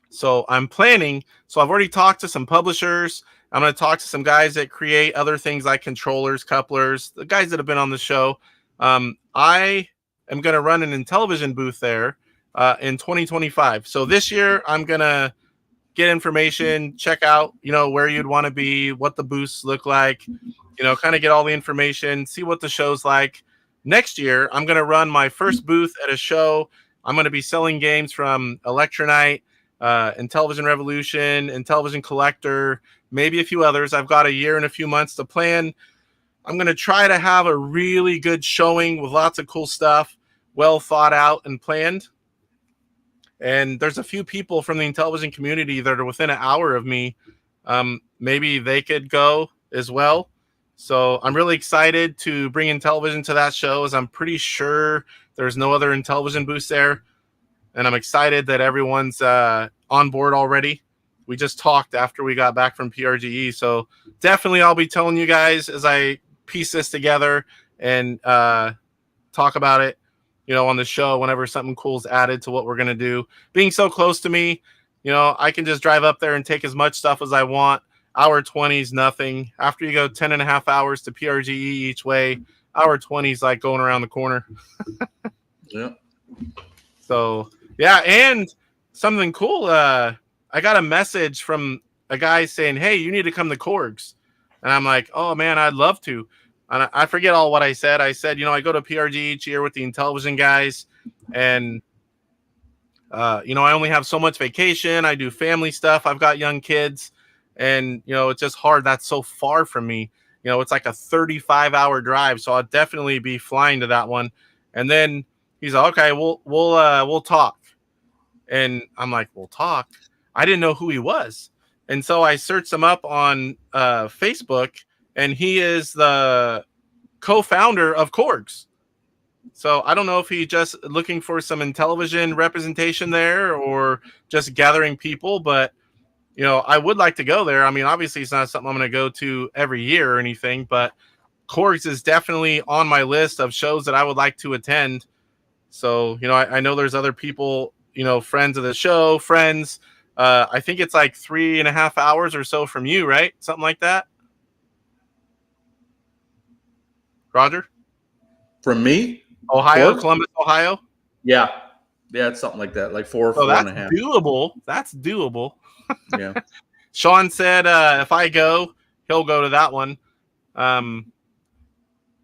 So I'm planning. So I've already talked to some publishers. I'm going to talk to some guys that create other things like controllers, couplers, the guys that have been on the show. I am going to run an Intellivision booth there in 2025. So this year I'm going to get information, check out, where you'd want to be, what the booths look like, kind of get all the information, see what the show's like. Next year, I'm going to run my first booth at a show. I'm going to be selling games from Electronite, Intellivision Revolution, Intellivision Collector, maybe a few others. I've got a year and a few months to plan. I'm going to try to have a really good showing with lots of cool stuff, well thought out and planned. And there's a few people from the Intellivision community that are within an hour of me. Maybe they could go as well. So I'm really excited to bring Intellivision to that show, as I'm pretty sure there's no other Intellivision booths there. And I'm excited that everyone's on board already. We just talked after we got back from PRGE. So definitely I'll be telling you guys as I piece this together and talk about it, on the show whenever something cool is added to what we're going to do. Being so close to me, I can just drive up there and take as much stuff as I want. Hour 20 is nothing. After you go 10 and a half hours to PRGE each way, hour 20 is like going around the corner. Yeah. So, yeah, and something cool. I got a message from a guy saying, hey, you need to come to Korgs. And I'm like, oh, man, I'd love to. And I forget all what I said. I said, I go to PRG each year with the Intellivision guys. And, I only have so much vacation. I do family stuff. I've got young kids. And, it's just hard. That's so far from me. It's like a 35-hour drive. So I'll definitely be flying to that one. And then he's like, okay, we'll talk. And I'm like, we'll talk. I didn't know who he was. And so I searched him up on Facebook, and he is the co-founder of Korgs. So I don't know if he's just looking for some Intellivision representation there or just gathering people, but I would like to go there. I mean, obviously it's not something I'm going to go to every year or anything, but Korgs is definitely on my list of shows that I would like to attend. So, I know there's other people, friends of the show, friends. I think it's like 3.5 hours or so from you, right? Something like that. Roger? From me? Ohio, Columbus, Ohio? Yeah. Yeah, it's something like that. Like 4.5. Doable. That's doable. Yeah. Sean said if I go, he'll go to that one.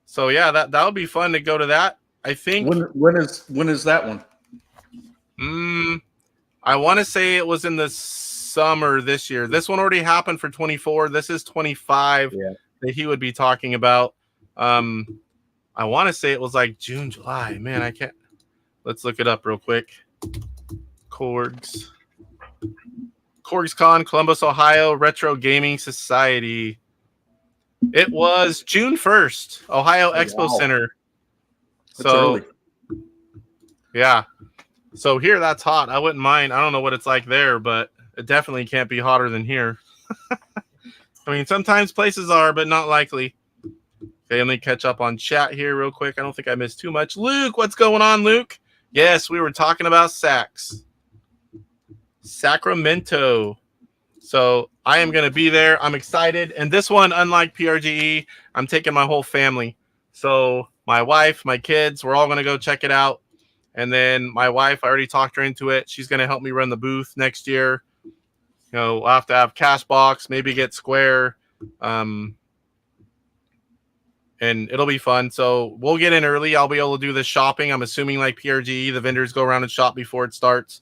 So yeah, that would be fun to go to that. I think when is that one? I want to say it was in the summer this year. This one already happened for 24. This is 25 that he would be talking about. I want to say it was like June, July. Man, I can't. Let's look it up real quick. KorgsCon, Columbus, Ohio, Retro Gaming Society. It was June 1st, Ohio Expo Center. That's early. Yeah. So here, that's hot. I wouldn't mind. I don't know what it's like there, but it definitely can't be hotter than here. I mean, sometimes places are, but not likely. Okay, let me catch up on chat here real quick. I don't think I missed too much. Luke, what's going on, Luke? Yes, we were talking about Sacs. Sacramento. So I am going to be there. I'm excited. And this one, unlike PRGE, I'm taking my whole family. So my wife, my kids, we're all going to go check it out. And then my wife, I already talked her into it. She's going to help me run the booth next year. We'll have to have Cashbox, maybe get Square. And it'll be fun. So we'll get in early. I'll be able to do the shopping. I'm assuming like PRGE, the vendors go around and shop before it starts.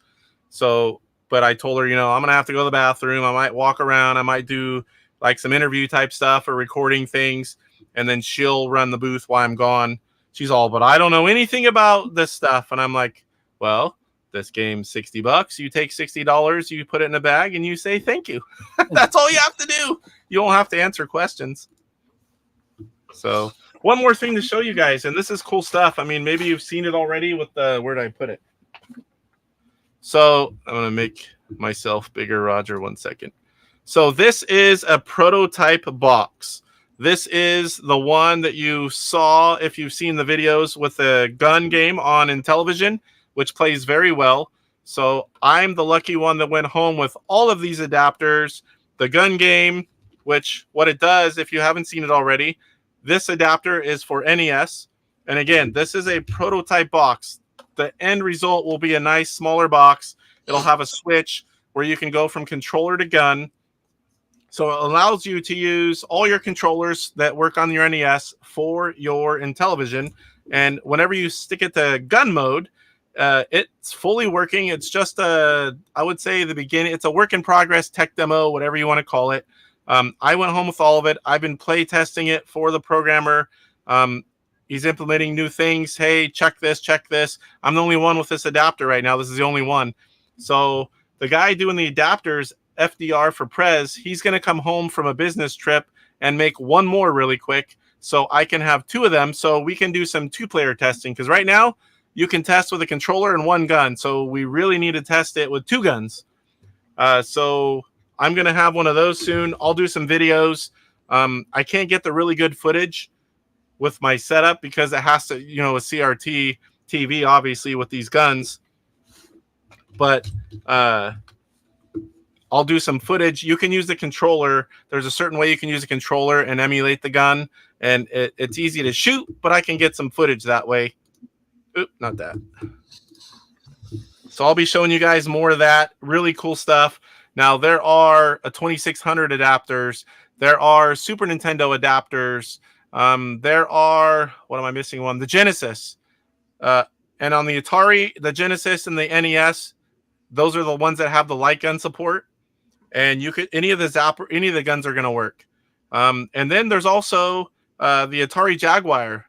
So, but I told her, I'm going to have to go to the bathroom. I might walk around. I might do like some interview type stuff or recording things. And then she'll run the booth while I'm gone. She's all, but I don't know anything about this stuff. And I'm like, well, this game's $60. You take $60, you put it in a bag, and you say thank you. That's all you have to do. You don't have to answer questions. So one more thing to show you guys, and this is cool stuff. I mean, maybe you've seen it already with the, where did I put it? So I'm going to make myself bigger, Roger, 1 second. So this is a prototype box. This is the one that you saw if you've seen the videos with the gun game on Intellivision, which plays very well. So I'm the lucky one that went home with all of these adapters, the gun game, which what it does, if you haven't seen it already, this adapter is for NES. And again, this is a prototype box. The end result will be a nice smaller box. It'll have a switch where you can go from controller to gun. So it allows you to use all your controllers that work on your NES for your Intellivision. And whenever you stick it to gun mode, it's fully working. It's just I would say the beginning. It's a work in progress tech demo, whatever you want to call it. I went home with all of it. I've been play testing it for the programmer. He's implementing new things. Hey, check this, check this. I'm the only one with this adapter right now. This is the only one. So the guy doing the adapters, FDR for Prez, he's going to come home from a business trip and make one more really quick so I can have 2 of them so we can do some 2-player testing. Because right now you can test with a controller and 1 gun. So we really need to test it with 2 guns. So I'm going to have one of those soon. I'll do some videos. I can't get the really good footage with my setup because it has to, a CRT TV, obviously, with these guns. But I'll do some footage. You can use the controller. There's a certain way you can use a controller and emulate the gun. And it's easy to shoot, but I can get some footage that way. Oop, not that. So I'll be showing you guys more of that. Really cool stuff. Now, there are a 2600 adapters. There are Super Nintendo adapters. There are, what am I missing one? The Genesis. And on the Atari, the Genesis and the NES, those are the ones that have the light gun support. And you could any of the guns are going to work. And then there's also the Atari Jaguar.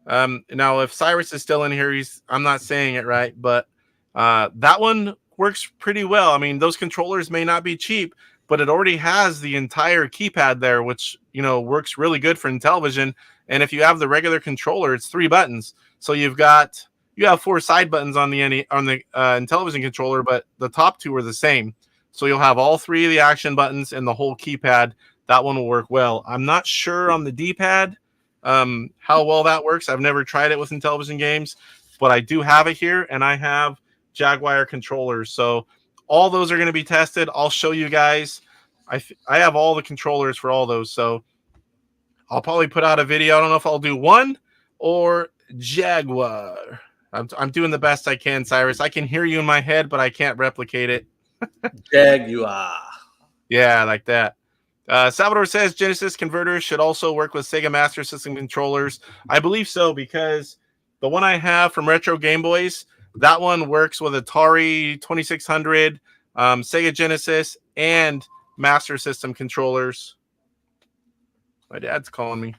Now, if Cyrus is still in here, I'm not saying it right, but that one works pretty well. I mean, those controllers may not be cheap, but it already has the entire keypad there, which, works really good for Intellivision. And if you have the regular controller, it's 3 buttons. So you have 4 side buttons on the Intellivision controller, but the top 2 are the same. So you'll have all 3 of the action buttons and the whole keypad. That one will work well. I'm not sure on the D-pad how well that works. I've never tried it with Intellivision games, but I do have it here, and I have Jaguar controllers. So all those are going to be tested. I'll show you guys. I have all the controllers for all those, so I'll probably put out a video. I don't know if I'll do one or Jaguar. I'm doing the best I can, Cyrus. I can hear you in my head, but I can't replicate it. Jaguar. Yeah, like that. Salvador says Genesis converters should also work with Sega Master System controllers. I believe so, because the one I have from Retro Game Boys, that one works with Atari 2600, Sega Genesis, and Master System controllers. My dad's calling me.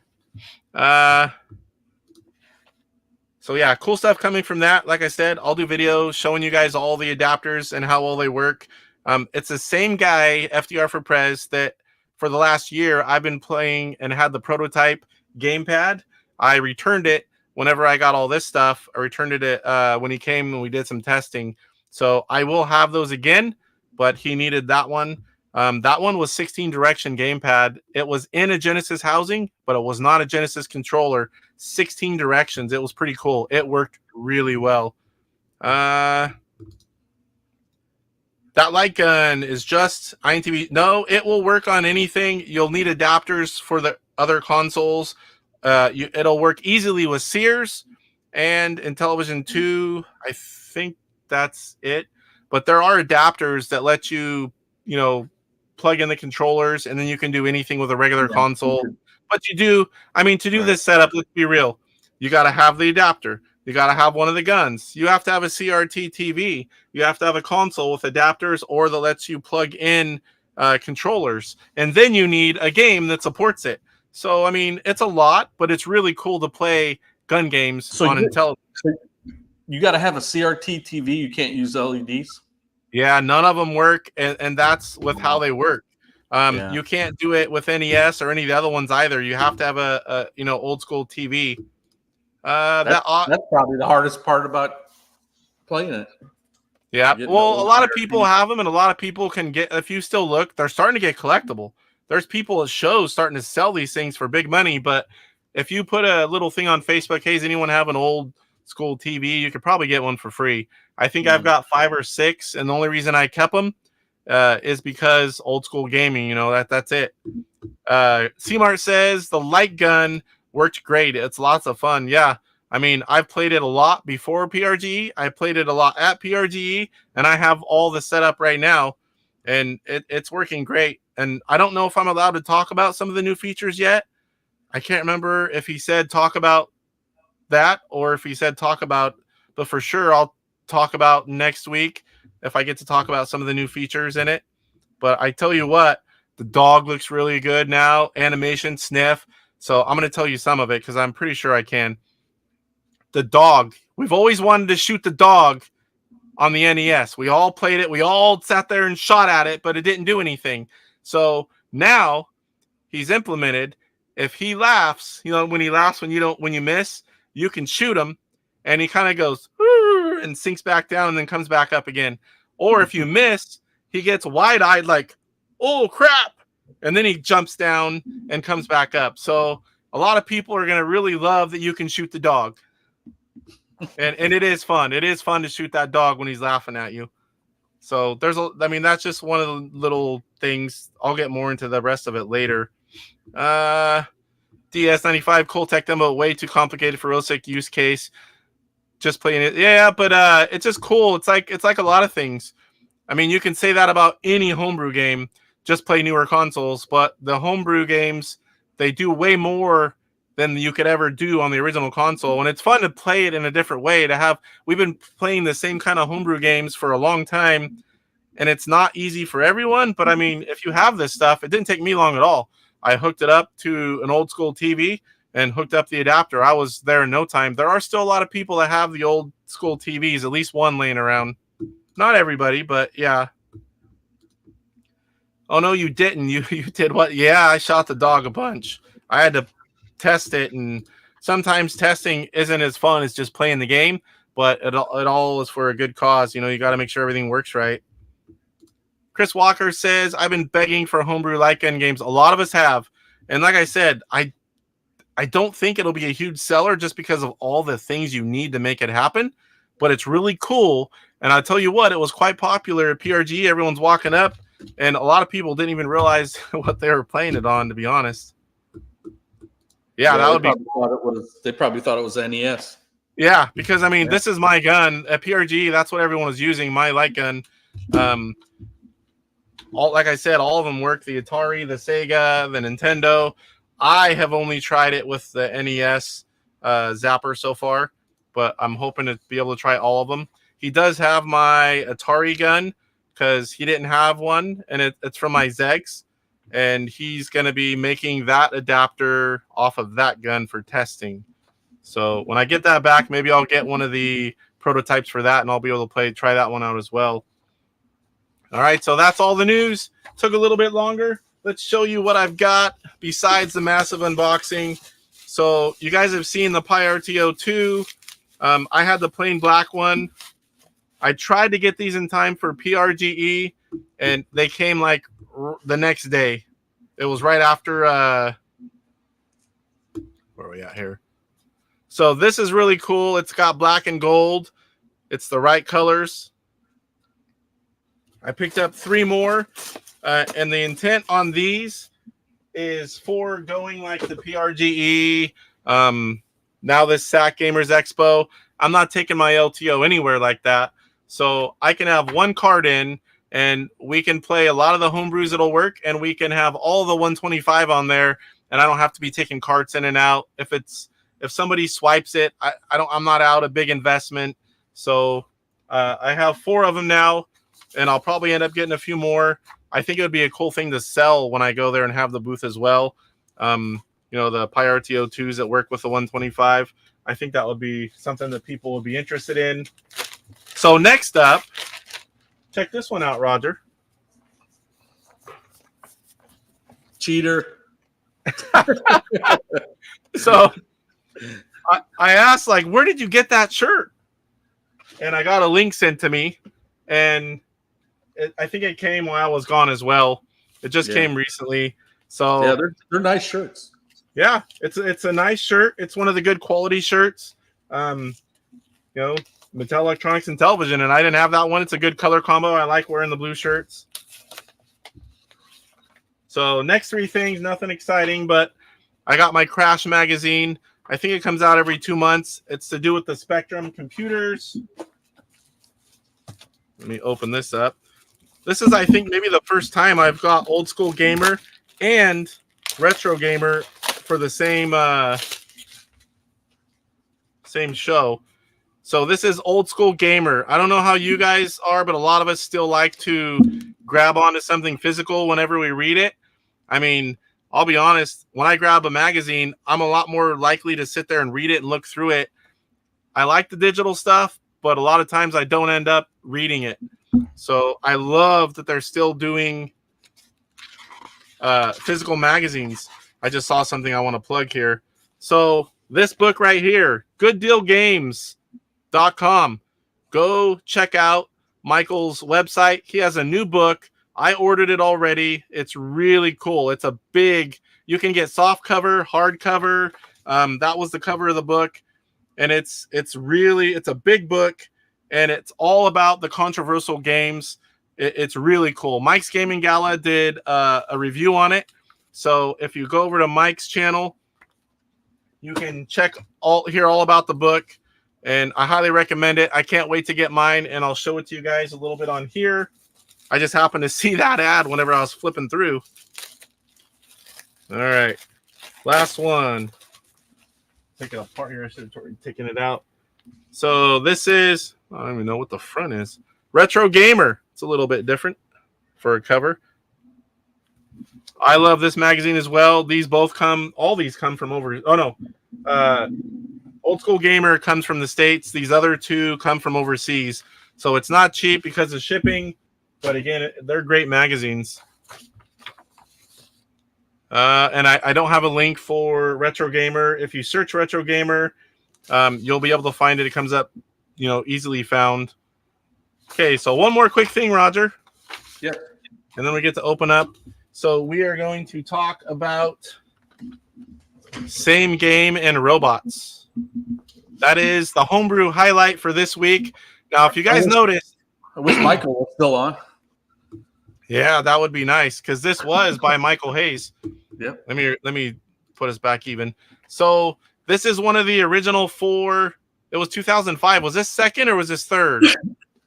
So yeah, cool stuff coming from that. Like I said, I'll do videos showing you guys all the adapters and how well they work. It's the same guy, FDR for Prez, that for the last year I've been playing and had the prototype gamepad. I returned it whenever I got all this stuff. I returned it when he came and we did some testing. So I will have those again, but he needed that one. That one was 16 direction gamepad. It was in a Genesis housing, but it was not a Genesis controller. 16 directions. It was pretty cool. It worked really well. That light gun is just Intv. No, it will work on anything. You'll need adapters for the other consoles. It'll work easily with Sears and Intellivision 2. I think that's it. But there are adapters that let you, plug in the controllers, and then you can do anything with a regular console. But to do this setup, let's be real. You got to have the adapter. You got to have one of the guns. You have to have a CRT TV. You have to have a console with adapters or that lets you plug in controllers. And then you need a game that supports it. So, it's a lot, but it's really cool to play gun games on Intellivision. So you got to have a CRT TV. You can't use LEDs. Yeah, none of them work, and that's with how they work. You can't do it with NES or any of the other ones either. You have to have a old school TV. That's probably the hardest part about playing it. Yeah, well, a lot of people have them, and a lot of people can get. If you still look, they're starting to get collectible. There's people at shows starting to sell these things for big money. But if you put a little thing on Facebook, hey, does anyone have an old school TV? You could probably get one for free. I think I've got 5 or 6, and the only reason I kept them is because old school gaming. That's it. C-Mart says the light gun worked great. It's lots of fun. Yeah. I've played it a lot before PRGE. I played it a lot at PRGE, and I have all the setup right now, and it's working great. And I don't know if I'm allowed to talk about some of the new features yet. I can't remember if he said talk about that or if he said talk about, but for sure I'll talk about next week if I get to talk about some of the new features in it. But I tell you what, the dog looks really good now. Animation, sniff. So I'm going to tell you some of it because I'm pretty sure I can. The dog. We've always wanted to shoot the dog on the NES. We all played it. We all sat there and shot at it, but it didn't do anything. So now he's implemented, if he laughs, when he laughs when you miss, you can shoot him, and he kind of goes and sinks back down and then comes back up again. Or if you miss, he gets wide-eyed like, oh crap, and then he jumps down and comes back up. So a lot of people are going to really love that you can shoot the dog. And it is fun. It is fun to shoot that dog when he's laughing at you. So that's just one of the little things. I'll get more into the rest of it later. DS95 Coltech demo, way too complicated for real sick use case. Just playing it. Yeah, but it's just cool. It's like a lot of things. I mean, you can say that about any homebrew game. Just play newer consoles, but the homebrew games, they do way more than you could ever do on the original console. And it's fun to play it in a different way. We've been playing the same kind of homebrew games for a long time, and it's not easy for everyone. But I mean, if you have this stuff, it didn't take me long at all. I hooked it up to an old school TV and hooked up the adapter. I was there in no time. There are still a lot of people that have the old school TVs, at least one laying around. Not everybody, but yeah. Oh, no, you didn't. You did what? Yeah, I shot the dog a bunch. I had to test it, and sometimes testing isn't as fun as just playing the game, but it all is for a good cause. You got to make sure everything works right. Chris Walker says, I've been begging for homebrew light gun games. A lot of us have. And like I said, I don't think it'll be a huge seller just because of all the things you need to make it happen, but it's really cool. And I'll tell you what, it was quite popular at PRG. Everyone's walking up, and a lot of people didn't even realize what they were playing it on, to be honest. Yeah, that would be. They probably thought it was NES. Yeah, because I mean, this is my gun at PRG. That's what everyone was using. My light gun. Like I said, all of them work. The Atari, the Sega, the Nintendo. I have only tried it with the NES Zapper so far, but I'm hoping to be able to try all of them. He does have my Atari gun because he didn't have one, and it's from my Zegs. And he's going to be making that adapter off of that gun for testing. So when I get that back, maybe I'll get one of the prototypes for that, and I'll be able to try that one out as well. All right, so that's all the news. Took a little bit longer. Let's show you what I've got besides the massive unboxing. So you guys have seen the Pi RTO2. I had the plain black one. I tried to get these in time for PRGE, and they came like the next day. It was right after where are we at here? So this is really cool. It's got black and gold. It's the right colors. I picked up 3 more, and the intent on these is for going like the PRGE, now this SAC Gamers Expo. I'm not taking my LTO anywhere like that, so I can have one card in, and we can play a lot of the homebrews that'll work, and we can have all the 125 on there, and I don't have to be taking carts in and out. If somebody swipes it, I'm not out a big investment. So I have 4 of them now, and I'll probably end up getting a few more. I think it would be a cool thing to sell when I go there and have the booth as well. The Pi RTO2s that work with the 125. I think that would be something that people would be interested in. So next up, check this one out, Roger. Cheater. So I asked, like, where did you get that shirt? And I got a link sent to me, and I think it came while I was gone as well. It just came recently. So yeah, they're nice shirts. Yeah, it's a nice shirt. It's one of the good quality shirts. Mattel Electronics and Intellivision, and I didn't have that one. It's a good color combo. I like wearing the blue shirts. So next 3 things, nothing exciting, but I got my Crash magazine. I think it comes out every 2 months. It's to do with the Spectrum computers. Let me open this up. This is, I think, maybe the first time I've got Old School Gamer and Retro Gamer for the same show. So this is Old School Gamer. I don't know how you guys are, but a lot of us still like to grab onto something physical whenever we read it. I mean, I'll be honest, when I grab a magazine, I'm a lot more likely to sit there and read it and look through it. I like the digital stuff, but a lot of times I don't end up reading it. So I love that they're still doing physical magazines. I just saw something I want to plug here. So this book right here, gooddealgames.com. Go check out Michael's website. He has a new book. I ordered it already. It's really cool. It's a big, you can get soft cover, hard cover. That was the cover of the book. And it's a big book, and it's all about the controversial games. It's really cool. Mike's Gaming Gala did a review on it. So if you go over to Mike's channel, you can hear all about the book, and I highly recommend it. I can't wait to get mine, and I'll show it to you guys a little bit on here. I just happened to see that ad whenever I was flipping through. All right, last one. Take it apart here. I should have already taken it out. So this is, I don't even know what the front is. Retro Gamer. It's a little bit different for a cover. I love this magazine as well. All these come from over. Oh no. Old School Gamer comes from the States. These other two come from overseas. So it's not cheap because of shipping. But again, they're great magazines. And I don't have a link for Retro Gamer. If you search Retro Gamer, you'll be able to find it. It comes up, easily found. Okay, so one more quick thing, Roger. Yeah. And then we get to open up. So we are going to talk about Same Game and Robots. That is the Homebrew Highlight for this week. Now, if you guys noticed, I wish Michael was still on. Yeah, that would be nice, because this was by Michael Hayes. Yep. Let me put us back even. So this is one of the original 4. It was 2005. Was this second or was this third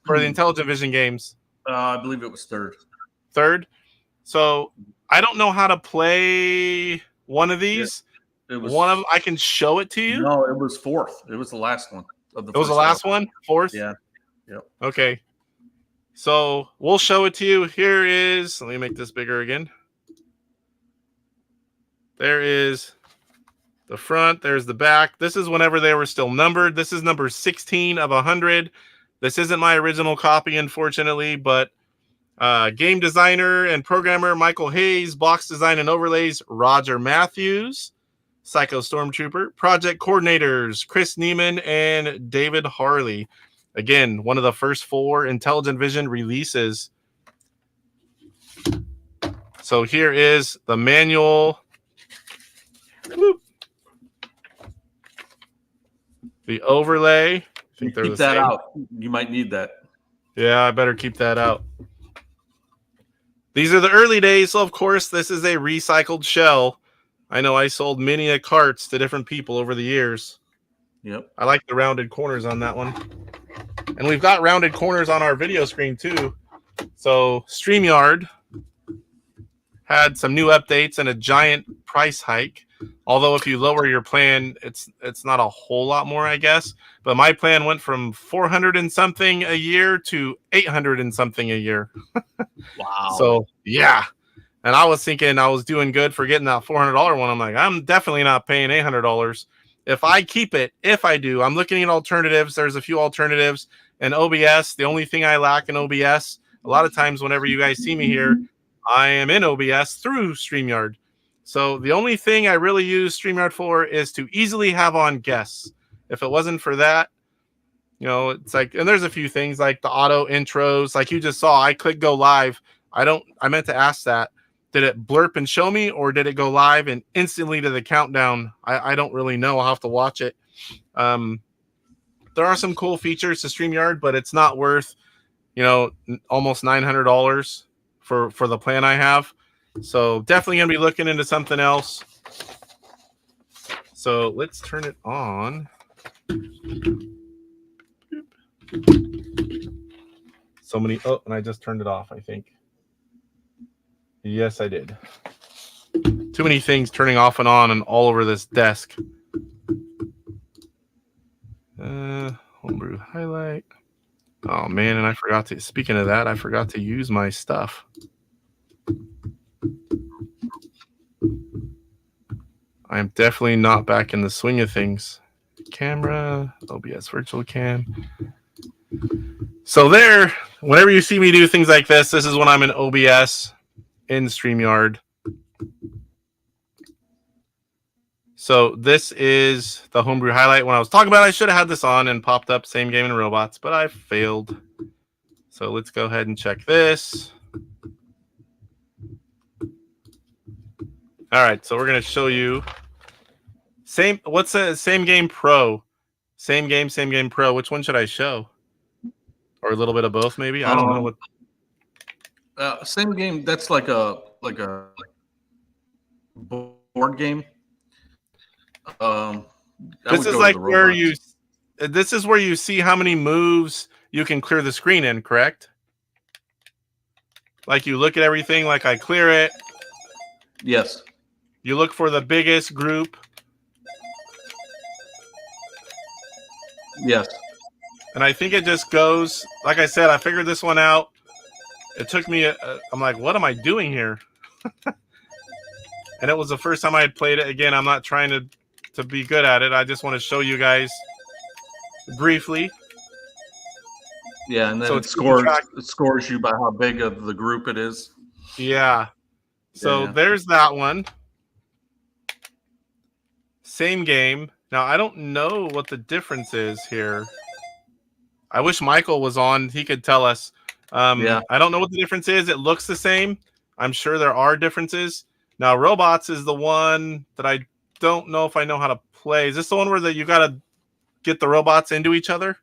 for the Intellivision games? I believe it was third. Third. So I don't know how to play one of these. Yeah, it was one of them. I can show it to you. No, it was fourth. It was the last one. It was the last one. Fourth. Yeah. Yep. Okay. So we'll show it to you. Here is, let me make this bigger again. There is the front. There's the back. This is whenever they were still numbered. This is number 16 of 100. This isn't my original copy, unfortunately, but game designer and programmer Michael Hayes, box design and overlays Roger Matthews, Psycho Stormtrooper, project coordinators Chris Neiman and David Harley. Again, one of the first 4 Intelligentvision releases. So here is the manual. Whoop. The overlay. I think keep that out. You might need that. Yeah, I better keep that out. These are the early days, so of course this is a recycled shell. I know I sold many carts to different people over the years. Yep. I like the rounded corners on that one. And we've got rounded corners on our video screen too. So StreamYard had some new updates and a giant price hike. Although if you lower your plan, it's not a whole lot more, I guess. But my plan went from 400 and something a year to 800 and something a year. Wow. So yeah. And I was thinking I was doing good for getting that $400 one. I'm like, I'm definitely not paying $800. If I keep it, if I do, I'm looking at alternatives. There's a few alternatives. And OBS, the only thing I lack in OBS, a lot of times whenever you guys see me here, I am in OBS through StreamYard. So the only thing I really use StreamYard for is to easily have on guests. If it wasn't for that, it's like, and there's a few things like the auto intros, like you just saw, I click go live. I meant to ask that. Did it blurp and show me, or did it go live and instantly to the countdown? I don't really know. I'll have to watch it. There are some cool features to StreamYard, but it's not worth, almost $900 for the plan I have. So definitely going to be looking into something else. So let's turn it on. Oh, and I just turned it off, I think. Yes, I did. Too many things turning off and on and all over this desk. Homebrew Highlight. Oh, man, and I forgot to... Speaking of that, I forgot to use my stuff. I am definitely not back in the swing of things. Camera, OBS Virtual Cam. So whenever you see me do things like this is when I'm in OBS in StreamYard. So this is the Homebrew Highlight. When I was talking about it, I should have had this on and popped up Same Game and Robots, but I failed. So let's go ahead and check this. All right, so we're going to show you what's a Same Game Pro? Same Game Pro. Which one should I show? Or a little bit of both, maybe? I don't know what. Same Game. That's like a board game. This is like where you. This is where you see how many moves you can clear the screen in, correct? Like you look at everything, like I clear it. Yes. You look for the biggest group. Yes. And I think it just goes, like I said, I figured this one out. It took me, I'm like, what am I doing here? And it was the first time I had played it. Again, I'm not trying to be good at it. I just want to show you guys briefly. Yeah, and then it scores you by how big of the group it is. Yeah. So there's that one. Same Game. Now, I don't know what the difference is here. I wish Michael was on. He could tell us. I don't know what the difference is. It looks the same. I'm sure there are differences. Now, Robots is the one that I don't know if I know how to play. Is this the one where you got to get the robots into each other?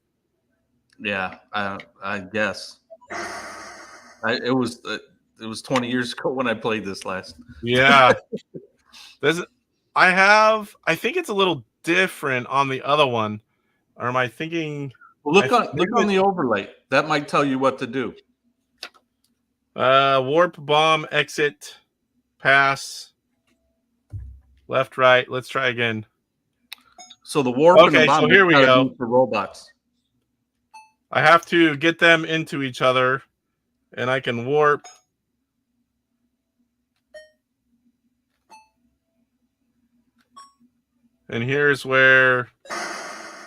Yeah, I guess. It was 20 years ago when I played this last. Yeah. I think it's a little different on the other one. Or am I thinking? Look on the overlay. That might tell you what to do. Warp, bomb, exit, pass, left, right. Let's try again. So the warp and the bomb. So here we go. For robots. I have to get them into each other, and I can warp. And here's where.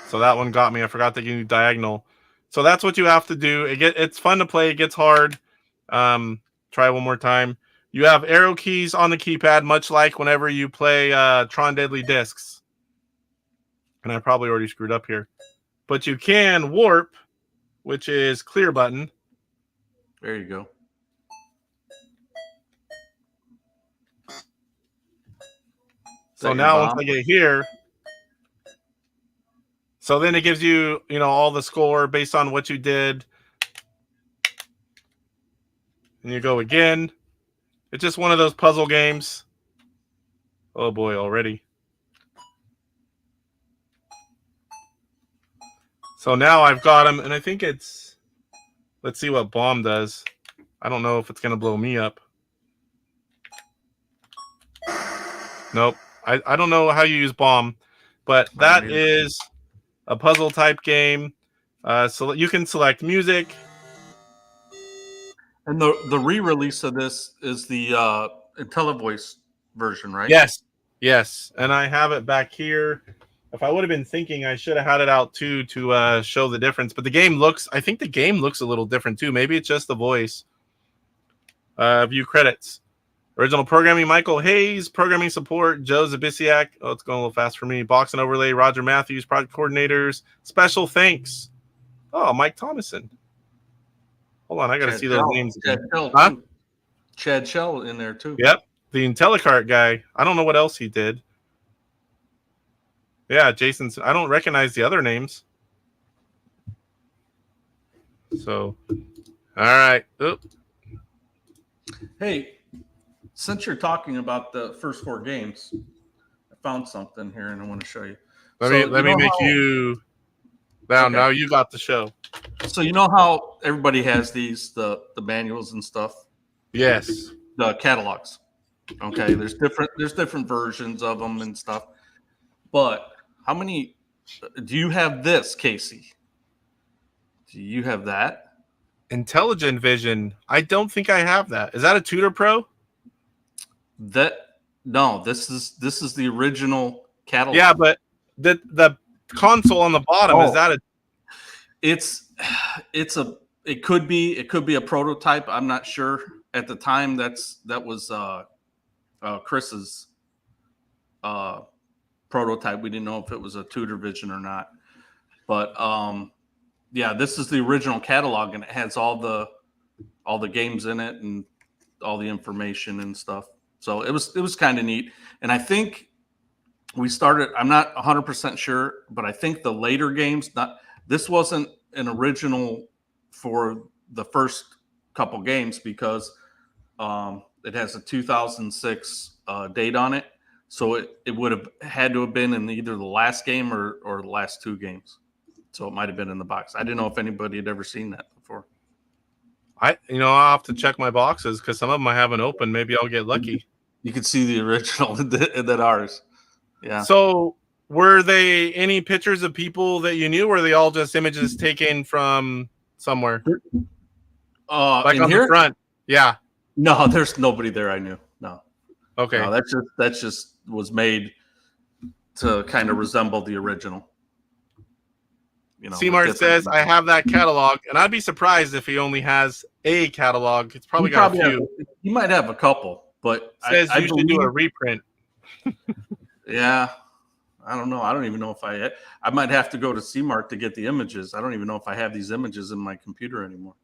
So that one got me. I forgot that you need diagonal. So that's what you have to do. It's fun to play. It gets hard. Try one more time. You have arrow keys on the keypad, much like whenever you play Tron Deadly Discs. And I probably already screwed up here. But you can warp, which is clear button. There you go. So now once I get here, so then it gives you, all the score based on what you did. And you go again. It's just one of those puzzle games. Oh boy, already. So now I've got him, and I think it's, let's see what bomb does. I don't know if it's going to blow me up. Nope. I don't know how you use bomb, but that is a puzzle type game. So you can select music. And the re-release of this is the IntelliVoice version, right? Yes. And I have it back here. If I would have been thinking, I should have had it out too to show the difference. But I think the game looks a little different too. Maybe it's just the voice. View credits. Original programming, Michael Hayes. Programming support, Joe Zabisiak. Oh, it's going a little fast for me. Box and overlay, Roger Matthews. Project coordinators. Special thanks. Oh, Mike Thomason. Hold on, I got to see those names. Chad Shell in there too. Yep, the IntelliCart guy. I don't know what else he did. Yeah, Jason. I don't recognize the other names. So, all right. Oop. Hey, since you're talking about the first 4 games, I found something here and I want to show you. Let me make you. Now you got the show. So you know how everybody has the manuals and stuff? Yes. The catalogs. Okay, there's different versions of them and stuff. But how many do you have this, Casey? Do you have that? Intelligentvision. I don't think I have that. Is that a Tutor Pro? No, this is the original catalog. Yeah, but the console on the bottom, is that a it could be a prototype. I'm not sure. At the time that was Chris's prototype. We didn't know if it was a Tudor Vision or not. But yeah, this is the original catalog, and it has all the games in it and all the information and stuff. So it was kind of neat. And I think we started, I'm not 100% sure, but I think the later games, this wasn't an original for the first couple games because it has a 2006 date on it. So it would have had to have been in either the last game or the last two games. So it might have been in the box. I didn't know if anybody had ever seen that before. I'll have to check my boxes because some of them I haven't opened. Maybe I'll get lucky. You could see the original that ours. Yeah. So were they any pictures of people that you knew, or were they all just images taken from somewhere? Like on here? the front. Yeah. No, there's nobody there I knew. No. Okay. No, that's just was made to kind of resemble the original. C-Mart says, I have that catalog, and I'd be surprised if he only has a catalog. It's probably got a few. He might have a couple, but says you should do a reprint. Yeah. I don't know. I don't even know if I might have to go to C-Mart to get the images. I don't even know if I have these images in my computer anymore.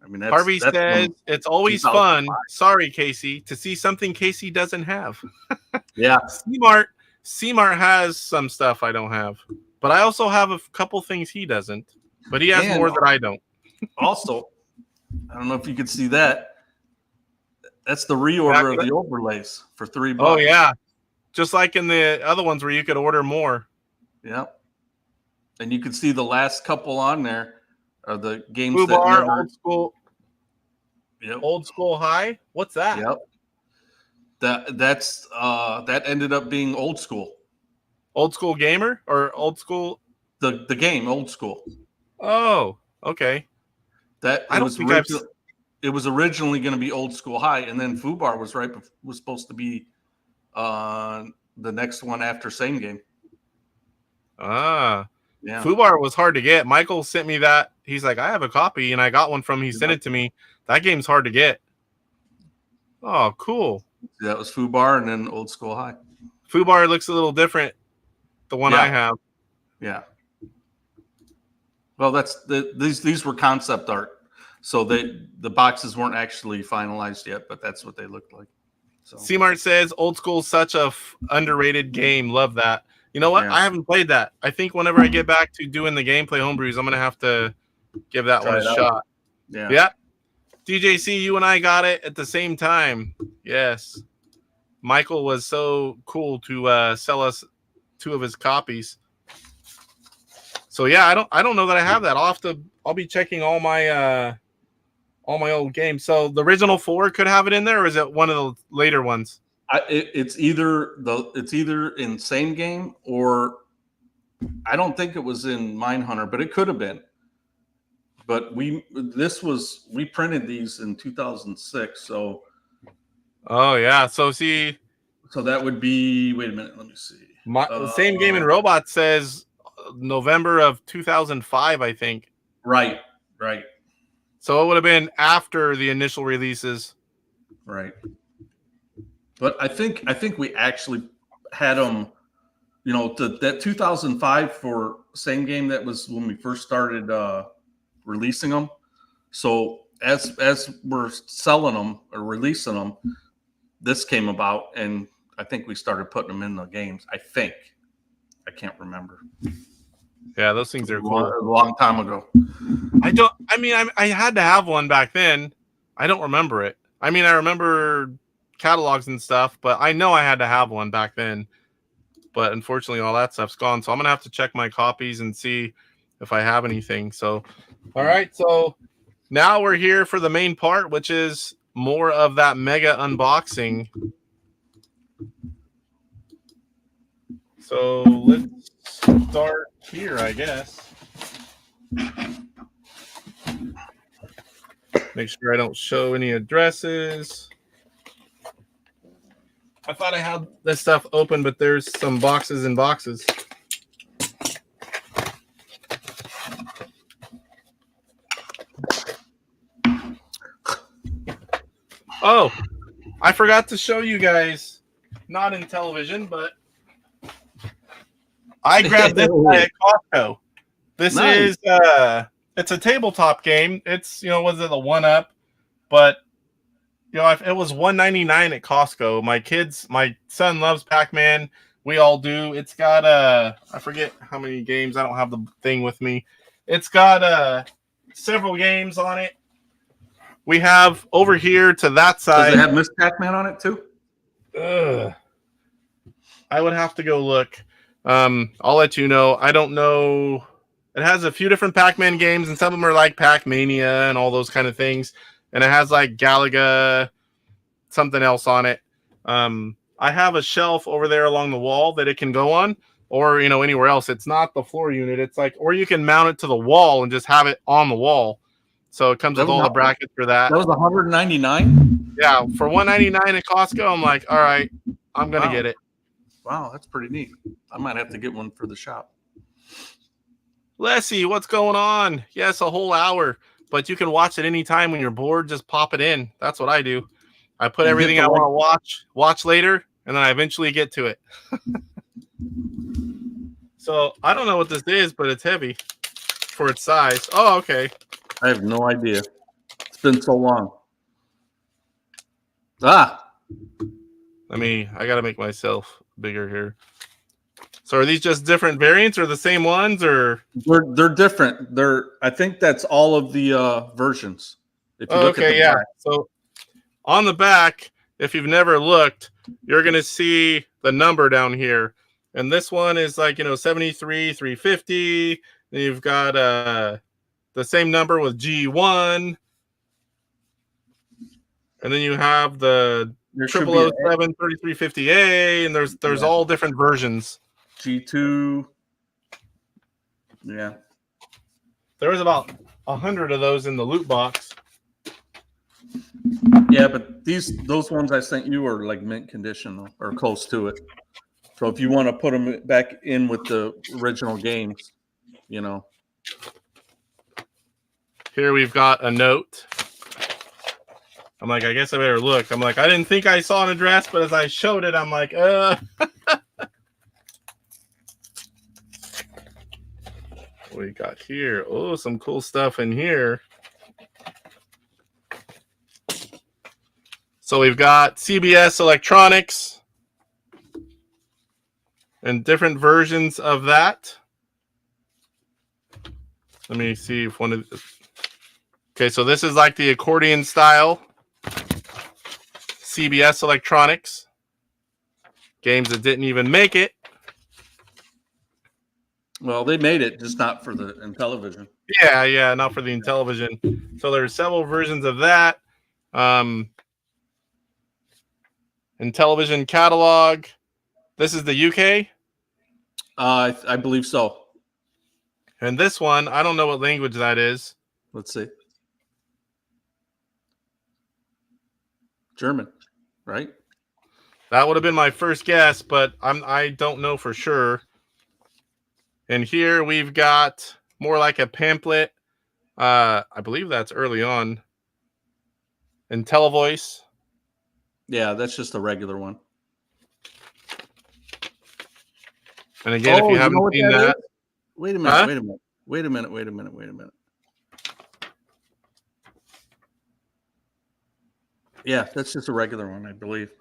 I mean, Harvey says it's always fun. Sorry, Casey, to see something Casey doesn't have. Yeah. C-Mart has some stuff I don't have. But I also have a couple things he doesn't. But he has more that I don't. Also, I don't know if you could see that. That's the reorder of the overlays for $3. Oh, yeah. Just like in the other ones where you could order more. Yep. And you could see the last couple on there are the games Fubar, Old School. Yep. Old School High? What's that? Yep. That ended up being Old School. Old School Gamer or Old School? The game, Old School. Oh, okay. It was originally going to be Old School High, and then Fubar was supposed to be the next one after Same Game. Ah. Yeah. Fubar was hard to get. Michael sent me that. He's like, I have a copy, and I got one from him. He sent it to me. That game's hard to get. Oh, cool. That was Fubar and then Old School High. Fubar looks a little different. The one I have. Yeah. Well, these were concept art, so the boxes weren't actually finalized yet, but that's what they looked like. So C-Mart says Old School's such a underrated game. Love that. You know what? Yeah. I haven't played that. I think whenever I get back to doing the gameplay homebrews, I'm gonna have to give that one a shot. Yeah. Yep. DJC, you and I got it at the same time. Yes. Michael was so cool to sell us 2 of his copies. So yeah, I don't know that I have that. I'll be checking all my old games. So the original 4 could have it in there, or is it one of the later ones? It's either in Same Game, or I don't think it was in Mindhunter, but it could have been. But we printed these in 2006, so. Oh yeah, so that would be. Wait a minute, let me see. Same Game and Robot says November of 2005, I think. Right. So it would have been after the initial releases. Right. But I think we actually had them, that 2005 for Same Game, that was when we first started releasing them. So as we're selling them or releasing them, this came about, and I think we started putting them in the games. I can't remember. Yeah, those things are cool. A long time ago. I had to have one back then. I don't remember it. I mean, I remember catalogs and stuff, but I know I had to have one back then. But unfortunately, all that stuff's gone. So I'm going to have to check my copies and see if I have anything. So, all right. So now we're here for the main part, which is more of that mega unboxing. So let's start here, I guess. Make sure I don't show any addresses. I thought I had this stuff open, but there's some boxes and boxes. Oh, I forgot to show you guys, not Intellivision, but I grabbed this at Costco. This is it's a tabletop game. It's was it a 1-up, but it was $1.99 at Costco. My son loves Pac-Man. We all do. It's got I forget how many games. I don't have the thing with me. It's got several games on it. We have over here to that side. Does it have Miss Pac-Man on it too? I would have to go look. I'll let you know. I don't know. It has a few different Pac-Man games, and some of them are like Pac-Mania and all those kind of things. And it has like Galaga, something else on it. I have a shelf over there along the wall that it can go on, or anywhere else. It's not the floor unit. It's like, or you can mount it to the wall and just have it on the wall. So it comes with all the brackets for that. That was $199. Yeah, for $1.99 at Costco. I'm like, all right, I'm gonna get it. Wow, that's pretty neat. I might have to get one for the shop. Leslie, what's going on? Yes, a whole hour, but you can watch it anytime when you're bored. Just pop it in. That's what I do. I put everything I want to watch later, and then I eventually get to it. So I don't know what this is, but it's heavy for its size. Oh, okay. I have no idea. It's been so long. I gotta make myself bigger here. So are these just different variants or the same ones, or they're different? I think that's all of the versions. If you look at the back. So on the back, if you've never looked, you're gonna see the number down here. And this one is like 73, 350. Then you've got the same number with G1. And then you have the 0007 3350A, and there's all different versions. G2. Yeah. There was about 100 of those in the loot box. Yeah, but those ones I sent you are like mint condition or close to it. So if you want to put them back in with the original games, Here we've got a note. I'm like, I guess I better look. I'm like, I didn't think I saw an address, but as I showed it, I'm like, What we got here? Oh, some cool stuff in here. So we've got CBS Electronics and different versions of that. Let me see if one of the... Okay, so this is like the accordion style. CBS Electronics. Games that didn't even make it. Well, they made it, just not for the Intellivision. Yeah, not for the Intellivision. So there's several versions of that. Intellivision catalog. This is the UK? I believe so. And this one, I don't know what language that is. Let's see. German, right? That would have been my first guess, but I don't know for sure. And here we've got more like a pamphlet. I believe that's early on. IntelliVoice. Yeah, that's just a regular one. And again, if you haven't seen that. Wait a minute. Yeah, that's just a regular one, I believe.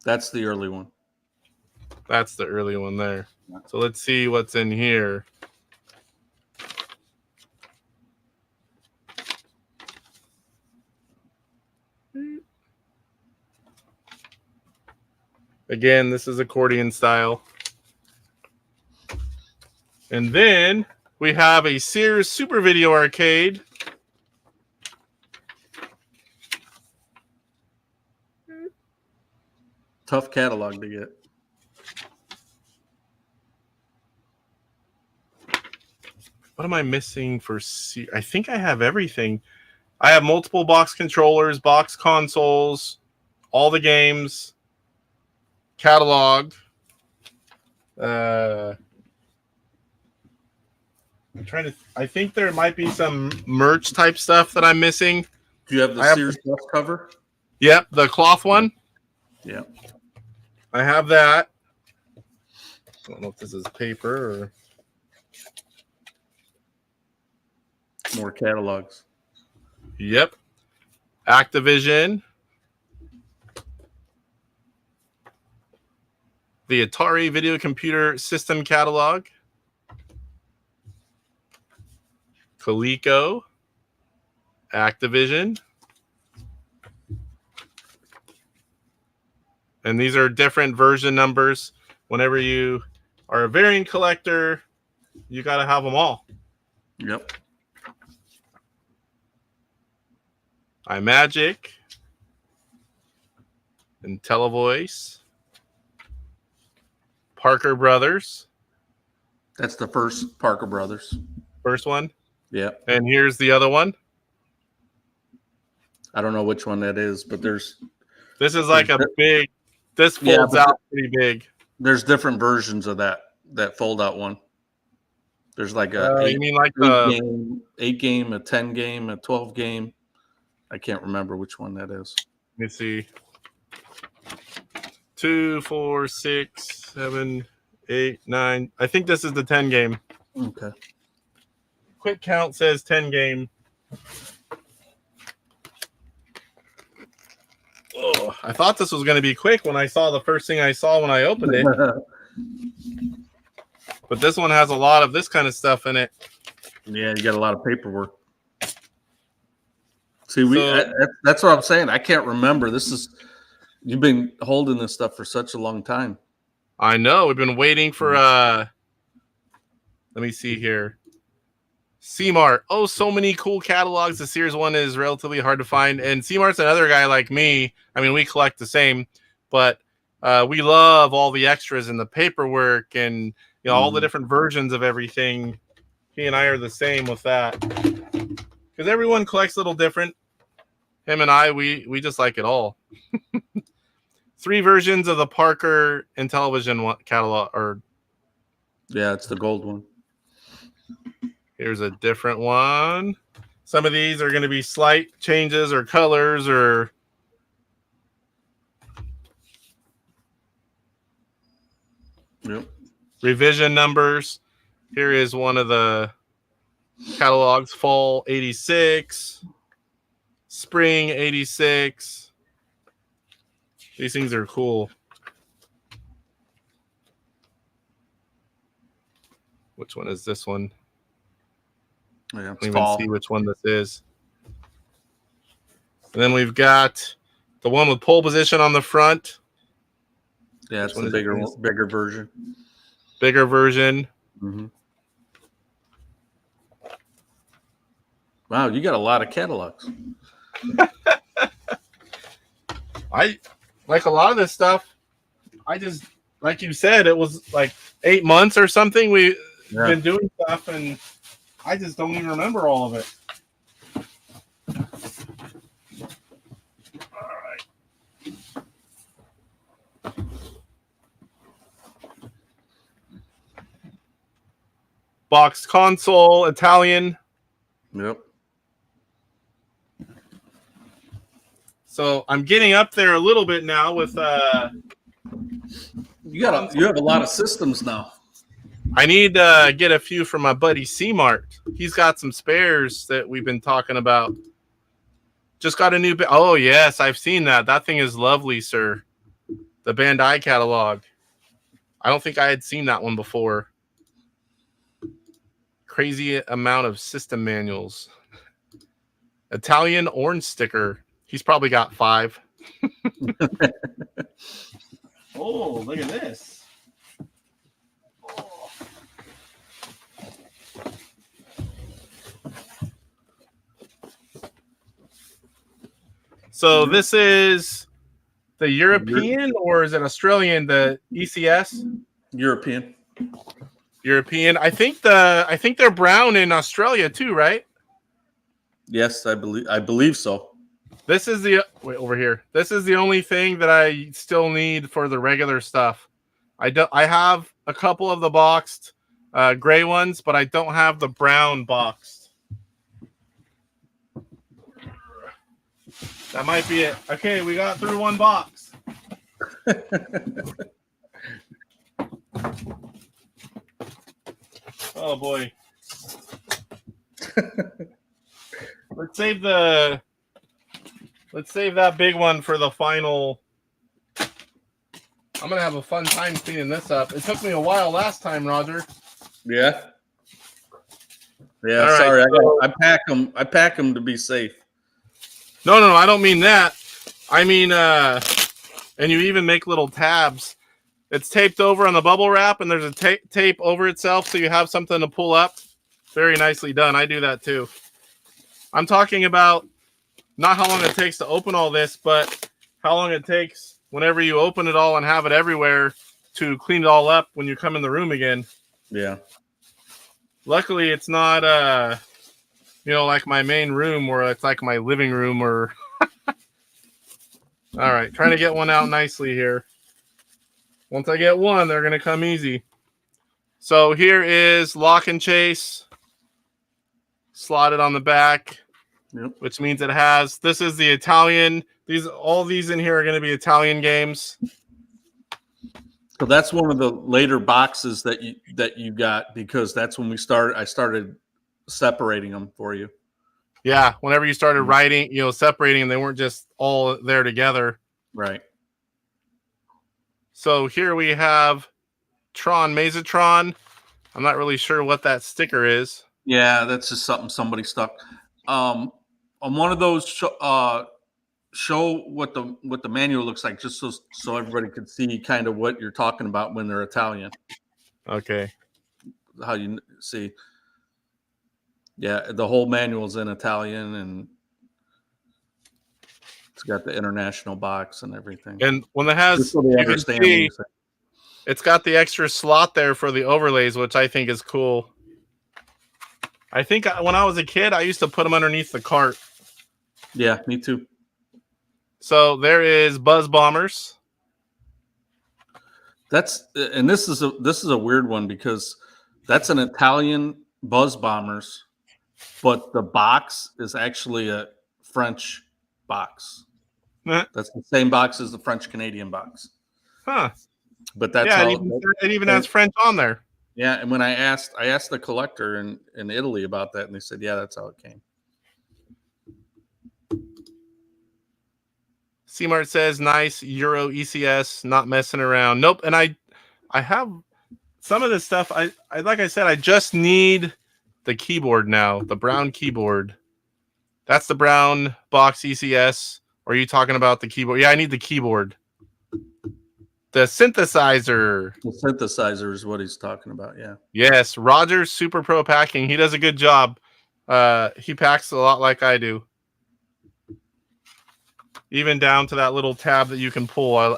That's the early one. That's the early one there. So let's see what's in here. Again, this is accordion style. And then we have a Sears Super Video Arcade. Tough catalog to get. What am I missing for Sears? I think I have everything. I have multiple box controllers, box consoles, all the games, catalog. I'm trying to. I think there might be some merch type stuff that I'm missing. Do you have the Sears dust cover? Yep, the cloth one. Yeah. I have that. I don't know if this is paper or more catalogs. Yep. Activision. The Atari Video Computer System catalog. Coleco. Activision. And these are different version numbers. Whenever you are a variant collector, you got to have them all. Yep. iMagic. IntelliVoice. Parker Brothers. That's the first Parker Brothers. First one? Yeah. And here's the other one. I don't know which one that is, but there's... This is like a big... This folds out pretty big. There's different versions of that fold-out one. There's like a eight game, a 10 game, a 12 game. I can't remember which one that is. Let me see. 2, 4, 6, 7, 8, 9. I think this is the 10 game. Okay. Quick count says 10 game. Oh, I thought this was going to be quick when I saw the first thing I saw when I opened it. But this one has a lot of this kind of stuff in it. Yeah, you got a lot of paperwork. See, that's what I'm saying. I can't remember. You've been holding this stuff for such a long time. I know. We've been waiting for let me see here. C-Mart. Oh, so many cool catalogs. The Sears one is relatively hard to find. And C-Mart's another guy like me. I mean, we collect the same, but we love all the extras and the paperwork and all the different versions of everything. He and I are the same with that. Because everyone collects a little different. Him and I, we just like it all. 3 versions of the Parker Intellivision catalog. Yeah, it's the gold one. Here's a different one. Some of these are going to be slight changes or colors or... Yep. Revision numbers. Here is one of the catalogs. Fall 86. Spring 86. These things are cool. Which one is this one? Yeah, I don't even see which one this is. And then we've got the one with pole position on the front. Yeah, it's the bigger version. Bigger version. Mm-hmm. Wow, you got a lot of catalogs. I like a lot of this stuff. I just, like you said, it was like 8 months or something. We've been doing stuff, and I just don't even remember all of it. All right. Box console, Italian. Yep. So I'm getting up there a little bit now with you have a lot of systems now. I need to get a few from my buddy C-Mart. He's got some spares that we've been talking about. Just got a new... Oh, yes, I've seen that. That thing is lovely, sir. The Bandai catalog. I don't think I had seen that one before. Crazy amount of system manuals. Italian orange sticker. He's probably got 5. Oh, look at this. Oh. So this is the European, or is it Australian? The ECS? European. I think they're brown in Australia too, right? Yes, I believe so. This is the over here. This is the only thing that I still need for the regular stuff. I have a couple of the boxed gray ones, but I don't have the brown boxed. That might be it. Okay, we got through one box. Oh boy. Let's save that big one for the final. I'm gonna have a fun time cleaning this up. It took me a while last time, Roger. Yeah. Yeah. All Sorry, right, I pack them to be safe. No, I don't mean that. I mean, and you even make little tabs. It's taped over on the bubble wrap, and there's a tape over itself, so you have something to pull up. Very nicely done. I do that too. I'm talking about not how long it takes to open all this, but how long it takes whenever you open it all and have it everywhere to clean it all up when you come in the room again. Yeah. Luckily, it's not, like my main room where it's like my living room or... All right, trying to get one out nicely here. Once I get one, they're going to come easy. So here is Lock and Chase. Slotted on the back. Yep. Which means it has... This is the Italian... All these in here are going to be Italian games. So that's one of the later boxes that you got, because that's when I started separating them for you. Yeah, whenever you started writing, separating them, they weren't just all there together. Right. So here we have Tron Mazatron. I'm not really sure what that sticker is. Yeah, that's just something somebody stuck. On one of those show what the manual looks like, just so everybody can see kind of what you're talking about when they're Italian. Okay. How you see. Yeah, the whole manual's in Italian, and it's got the international box and everything. And when it has, just so they understand, it's got the extra slot there for the overlays, which I think is cool. I think when I was a kid, I used to put them underneath the cart. Yeah, me too. So there is Buzz Bombers. This is a weird one, because that's an Italian Buzz Bombers, but the box is actually a French box. That's the same box as the French Canadian box. Huh. But that's it even has French on there. Yeah, and when I asked the collector in Italy about that, and they said, yeah, that's how it came. C-Mart says, nice Euro ECS, not messing around. Nope. And I have some of this stuff. I like I said, I just need the keyboard now, the brown keyboard. That's the brown box ECS. Or are you talking about the keyboard? Yeah, I need the keyboard. The synthesizer. The synthesizer is what he's talking about, yeah. Yes, Roger's Super Pro Packing. He does a good job. He packs a lot like I do. Even down to that little tab that you can pull.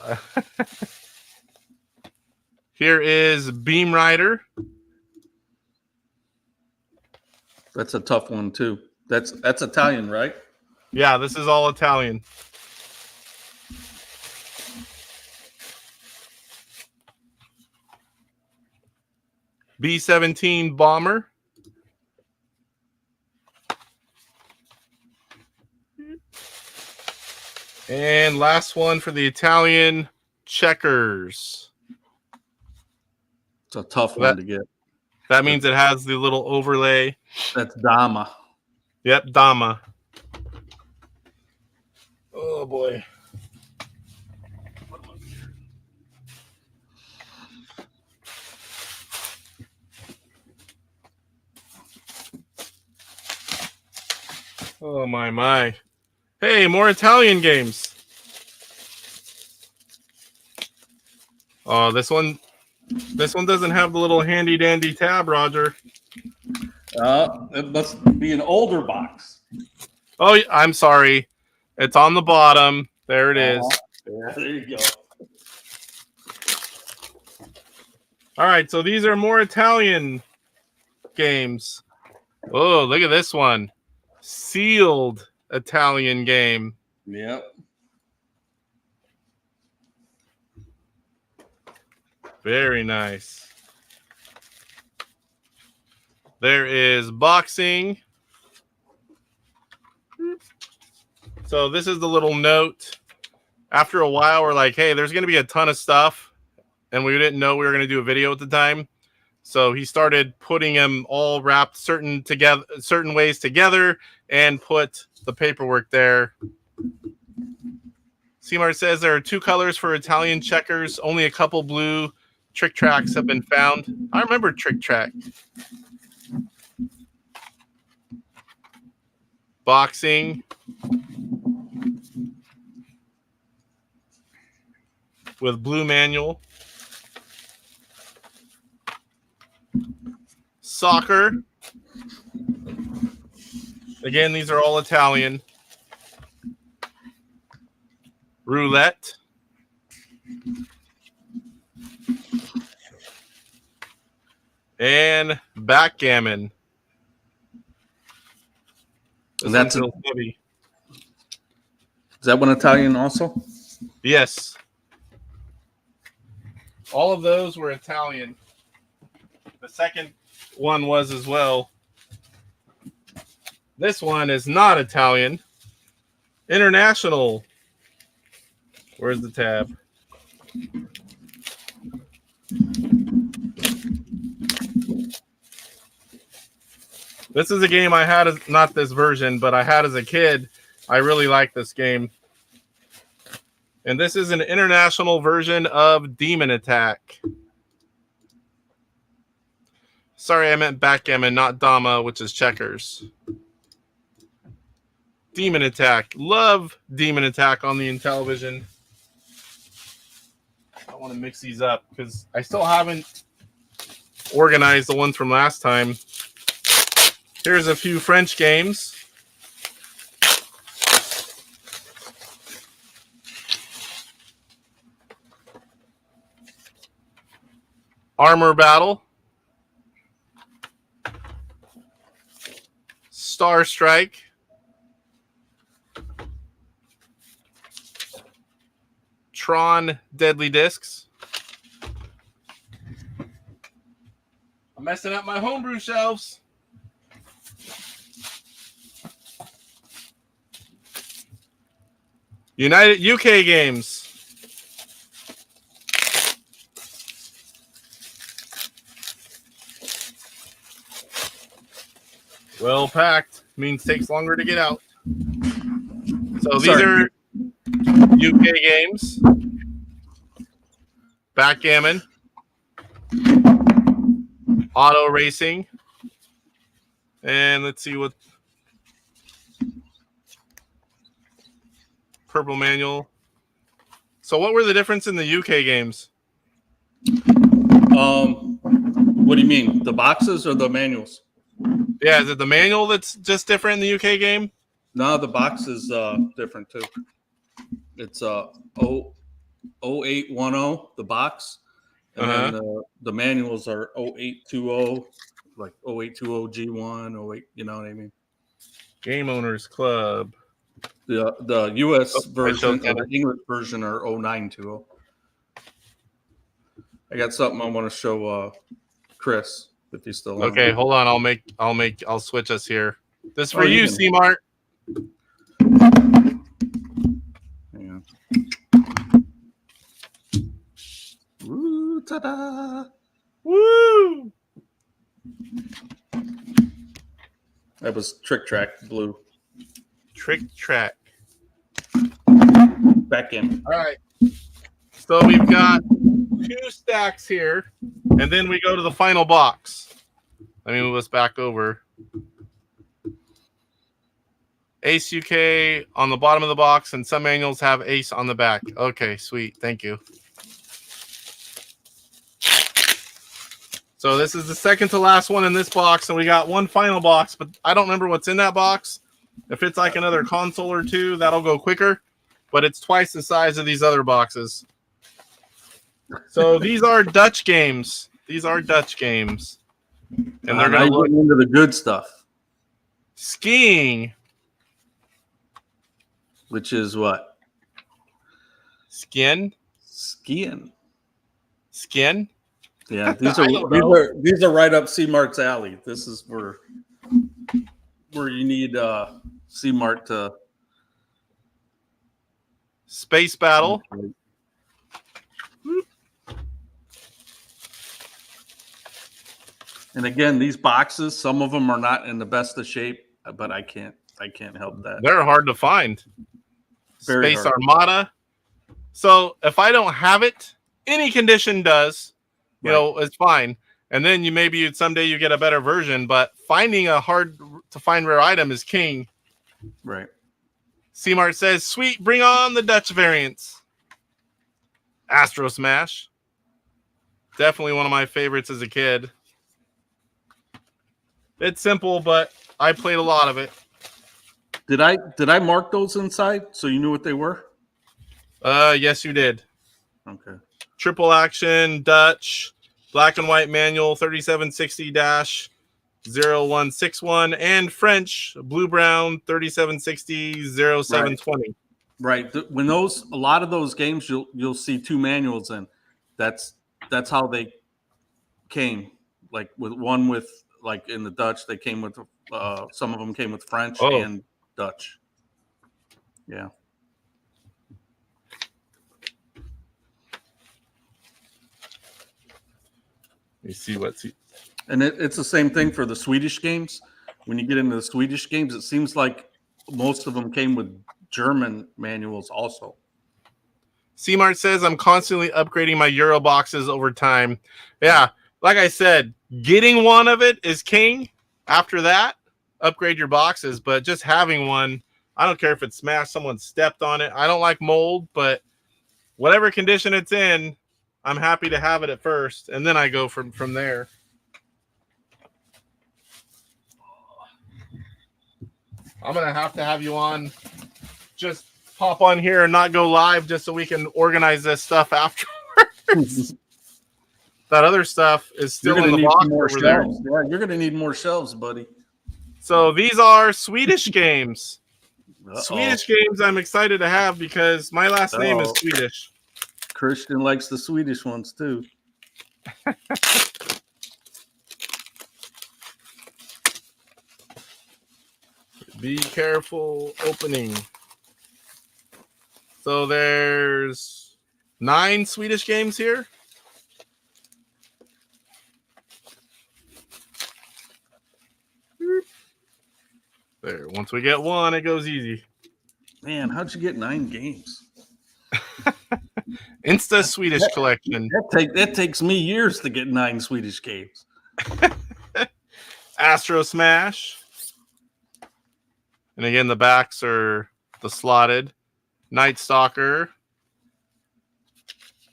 Here is Beam Rider. That's a tough one too. That's Italian, right? Yeah, this is all Italian. B-17 Bomber. And last one for the Italian, Checkers. It's a tough one to get. That means it has the little overlay. That's Dama. Yep, Dama. Oh, boy. Oh, my. Hey, more Italian games. Oh, this one doesn't have the little handy dandy tab, Roger. It must be an older box. Oh, I'm sorry. It's on the bottom. There it is. Yeah, there you go. All right, so these are more Italian games. Oh, look at this one. Sealed Italian game. Yep. Very nice. There is boxing. So this is the little note. After a while, we're like, hey, there's going to be a ton of stuff. And we didn't know we were going to do a video at the time. So he started putting them all wrapped certain ways together and put the paperwork there. Seymour says there are 2 colors for Italian checkers. Only a couple blue trick tracks have been found. I remember trick track. Boxing. With blue manual. Soccer. Again, these are all Italian. Roulette. And backgammon. And that's heavy. Is that one Italian also? Yes. All of those were Italian. The second one was as well. This one is not Italian. International. Where's the tab? This is a game I had, not this version, but I had as a kid. I really like this game. And this is an international version of Demon Attack. Sorry, I meant backgammon, not Dama, which is checkers. Demon Attack. Love Demon Attack on the Intellivision. I want to mix these up because I still haven't organized the ones from last time. Here's a few French games. Armor Battle. Star Strike. Tron Deadly Discs. I'm messing up my homebrew shelves. United UK games. Well packed means takes longer to get out. So these are UK games. Backgammon. Auto racing. And let's see what purple manual. So what were the difference in the UK games? What do you mean? The boxes or the manuals? Yeah, is it the manual that's just different in the UK game? No, the box is different too. It's 0810, the box. And then the manuals are 0820, like 0820 G1, 08, you know what I mean? Game Owners Club. The US version and the English version are 0920. I got something I want to show Chris if he's still on. Okay, hold on. I'll switch us here. This is for you, C-Mart. Yeah. Woo, ta-da! Woo! That was Trick Track Blue. Trick Track. Back in. All right. So we've got 2 stacks here, and then we go to the final box. Let me move us back over. Ace UK on the bottom of the box, and some manuals have Ace on the back. Okay, sweet. Thank you. So this is the second to last one in this box, and we got one final box, but I don't remember what's in that box. If it's like another console or 2, that'll go quicker, but it's twice the size of these other boxes. So these are Dutch games. These are Dutch games. And they're going to look into the good stuff. Skiing. Which is what? Skin. Yeah, these are right up C-Mart's alley. This is where you need C-Mart to Space Battle. And again, these boxes, some of them are not in the best of shape, but I can't help that. They're hard to find. Very Space hard. Armada. So if I don't have it, any condition does, you know, it's fine. And then someday you get a better version, but finding a hard to find rare item is king. Right. C-Mart says, sweet, bring on the Dutch variants. Astro Smash. Definitely one of my favorites as a kid. It's simple, but I played a lot of it. Did I mark those inside so you knew what they were? Yes, you did. Okay. Triple Action, Dutch, Black and White Manual, 3760-0161, and French, Blue-Brown, 3760-0720. Right. When a lot of those games, you'll see two manuals in. That's how they came. Like like in the Dutch, they came with some of them came with French and Dutch. Yeah. You see what's and it's the same thing for the Swedish games. When you get into the Swedish games, it seems like most of them came with German manuals also. C-Mart says, I'm constantly upgrading my Euro boxes over time. Yeah, like I said, getting one of it is king. After that, upgrade your boxes. But just having one, I don't care if it's smashed, someone stepped on it. I don't like mold, but whatever condition it's in, I'm happy to have it at first, and then I go from there. I'm going to have you on. Just pop on here and not go live just so we can organize this stuff afterwards. That other stuff is still in the box over there. Yeah, you're going to need more shelves, buddy. So these are Swedish games. Swedish games I'm excited to have because my last name is Swedish. Christian likes the Swedish ones too. Be careful opening. So there's 9 Swedish games here. There. Once we get one, it goes easy. Man, how'd you get 9 games? Insta Swedish collection. That takes me years to get 9 Swedish games. Astro Smash. And again, the backs are the slotted. Night Stalker.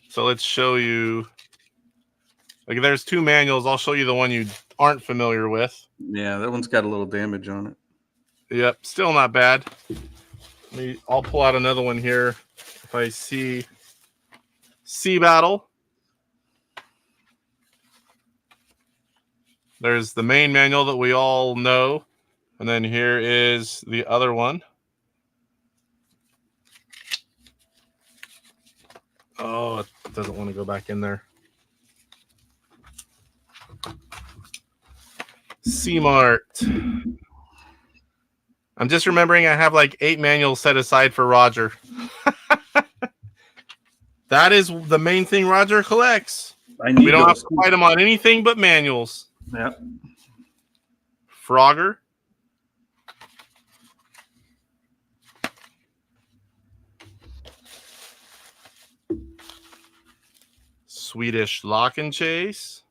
So let's show you. Like, there's 2 manuals. I'll show you the one you aren't familiar with. Yeah, that one's got a little damage on it. Yep, still not bad. I'll pull out another one here. If I see Sea Battle. There's the main manual that we all know. And then here is the other one. Oh, it doesn't want to go back in there. C-Mart. I'm just remembering I have like 8 manuals set aside for Roger. That is the main thing Roger collects. We don't have to fight him on anything but manuals. Yep. Frogger. Swedish Lock and Chase.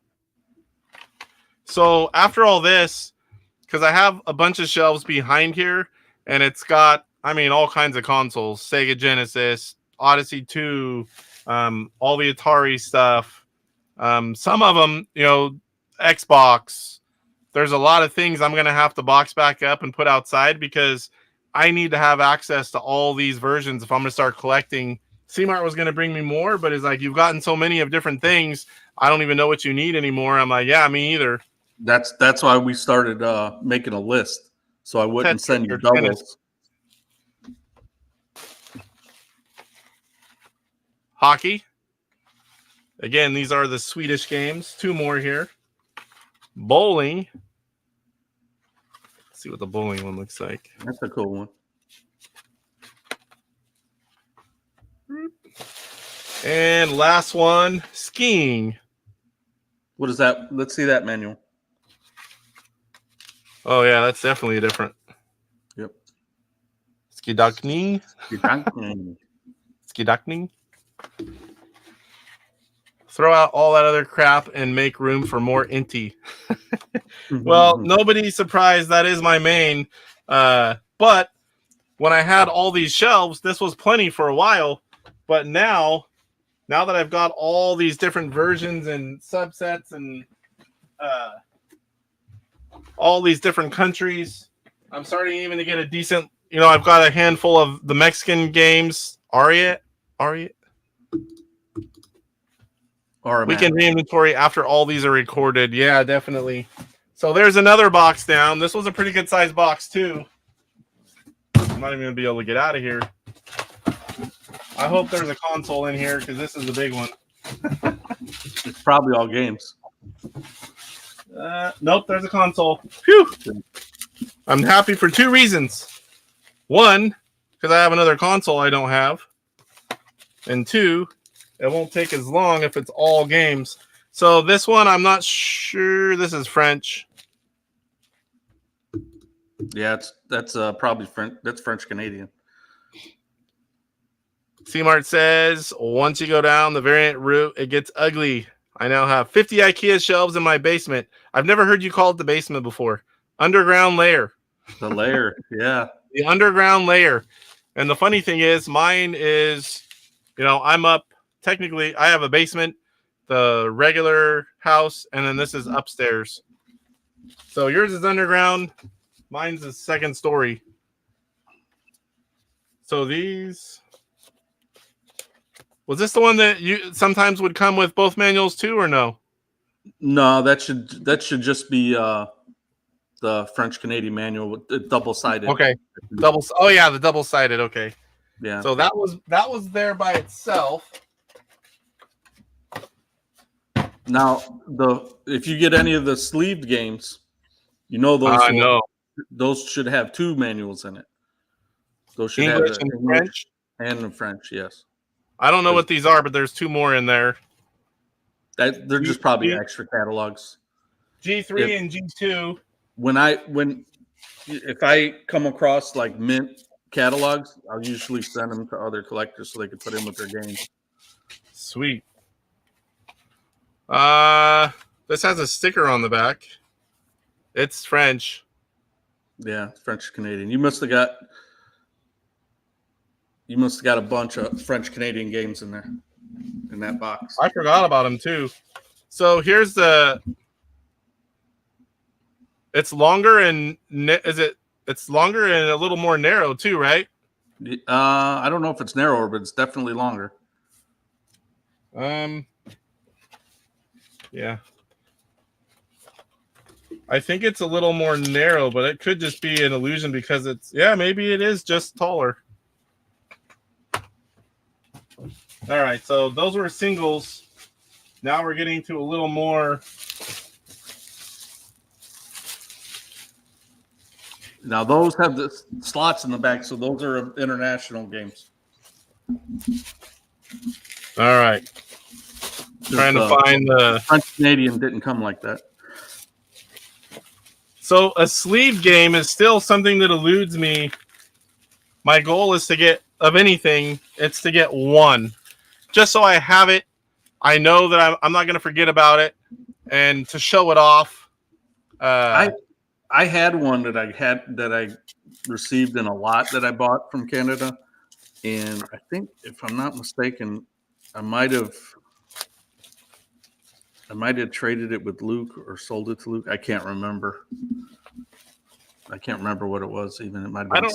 So after all this, because I have a bunch of shelves behind here, and it's got, I mean, all kinds of consoles. Sega Genesis, Odyssey 2, all the Atari stuff. Some of them, you know, Xbox. There's a lot of things I'm going to have to box back up and put outside because I need to have access to all these versions if I'm going to start collecting. C-Mart was going to bring me more, but it's like, you've gotten so many of different things, I don't even know what you need anymore. I'm like, yeah, me either. That's why we started making a list, so I wouldn't send you doubles. Hockey. Again, these are the Swedish games. 2 more here. Bowling. Let's see what the bowling one looks like. That's a cool one. And last one, skiing. What is that? Let's see that manual. Oh yeah, that's definitely different. Yep. Skidakning. Skidakning. Throw out all that other crap and make room for more Intv. Well, nobody's surprised that is my main. But when I had all these shelves, this was plenty for a while. But now that I've got all these different versions and subsets and all these different countries, I'm starting even to get a decent, I've got a handful of the Mexican games. Weekend inventory after all these are recorded. Yeah, definitely. So there's another box down. This was a pretty good sized box too. I'm not even going to be able to get out of here. I hope there's a console in here because this is the big one. It's probably all games. Nope, there's a console. Phew. I'm happy for two reasons. One, because I have another console I don't have. And two, it won't take as long if it's all games. So this one, I'm not sure. This is French. Yeah, that's probably French. That's French Canadian. C-Mart says, once you go down the variant route, it gets ugly. I now have 50 IKEA shelves in my basement. I've never heard you call it the basement before. Underground layer. The layer, yeah. The underground layer. And the funny thing is, mine is, I'm up. Technically, I have a basement, the regular house, and then this is upstairs. So yours is underground. Mine's the second story. So these... Was this the one that you sometimes would come with both manuals too, or no? No, that should just be the French Canadian manual with double sided. Okay, Oh yeah, the double sided. Okay, yeah. So that was there by itself. Now if you get any of the sleeved games, those should have two manuals in it. Those should English have and French and French. Yes. I don't know what these are, but there's two more in there. They're just probably extra catalogs. G3 and G2. If I come across like mint catalogs, I'll usually send them to other collectors so they can put in with their games. Sweet. This has a sticker on the back. It's French. Yeah, French Canadian. You must have got a bunch of French Canadian games in there, in that box. I forgot about them too. So here's it's longer and it's longer and a little more narrow too, right? I don't know if it's narrower, but it's definitely longer. Yeah. I think it's a little more narrow, but it could just be an illusion because maybe it is just taller. All right, so those were singles. Now we're getting to a little more. Now those have the slots in the back, so those are international games. All right. Trying to find the French Canadian didn't come like that. So a sleeve game is still something that eludes me. My goal is to get, of anything, it's to get one. Just so I have it. I know that I'm not going to forget about it. And to show it off. I had one that I received in a lot that I bought from Canada. And I think, if I'm not mistaken, I might have traded it with Luke or sold it to Luke. I can't remember. I can't remember what it was even. It might have been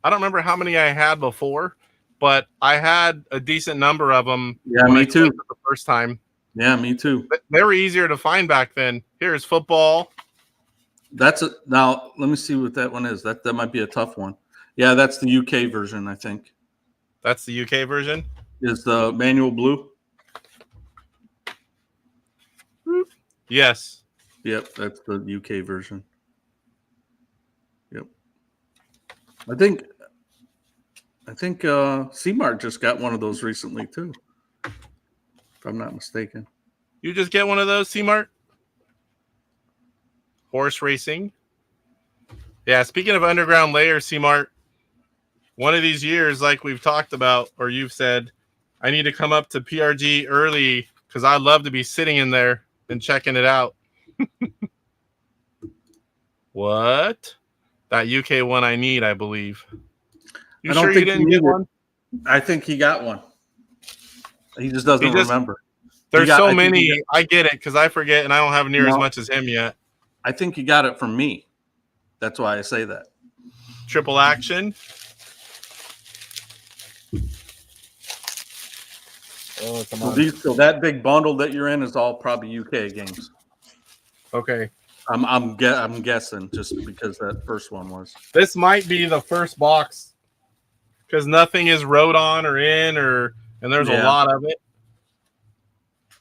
I don't remember how many I had before, but I had a decent number of them. Yeah, me too. The first time. Yeah, me too. They were easier to find back then. Here's football. Now let me see what that one is. That might be a tough one. Yeah, that's the UK version, I think. That's the UK version? Is the manual blue? Yes. Yep, that's the UK version. Yep. I I think C-Mart just got one of those recently too, if I'm not mistaken. You just get one of those, C-Mart? Horse racing. Yeah, speaking of underground layer, C-Mart, one of these years, like we've talked about, or you've said, I need to come up to PRG early because I'd love to be sitting in there and checking it out. What? That UK one I need, I believe. You sure you didn't get one? I think he got one. He just doesn't remember. There's so many. I get it because I forget and I don't have near as much as him yet. I think he got it from me. That's why I say that. Triple action. Oh, come on. So that big bundle that you're in is all probably UK games. Okay. I'm guessing just because that first one was. This might be the first box because nothing is wrote on or in and there's a lot of it.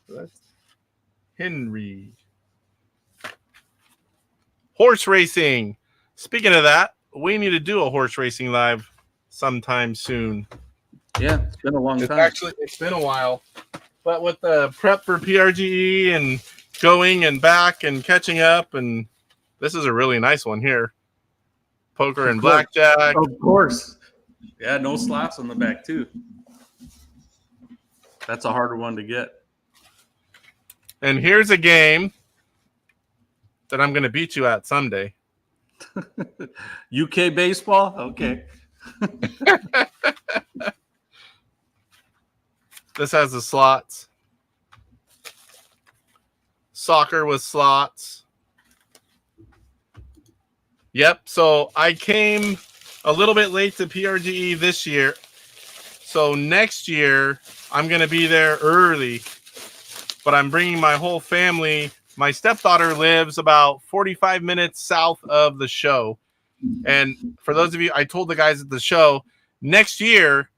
That's Henry. Horse racing. Speaking of that, we need to do a horse racing live sometime soon. Yeah, it's been a long time. Actually, it's been a while. But with the prep for PRGE and going and back and catching up, and this is a really nice one here. Poker and blackjack. Of course. Yeah, no slots on the back, too. That's a harder one to get. And here's a game that I'm going to beat you at someday. UK baseball? Okay. This has the slots. Soccer with slots. Yep. So I came a little bit late to PRGE this year. So next year, I'm going to be there early. But I'm bringing my whole family. My stepdaughter lives about 45 minutes south of the show. And for those of you, I told the guys at the show, next year,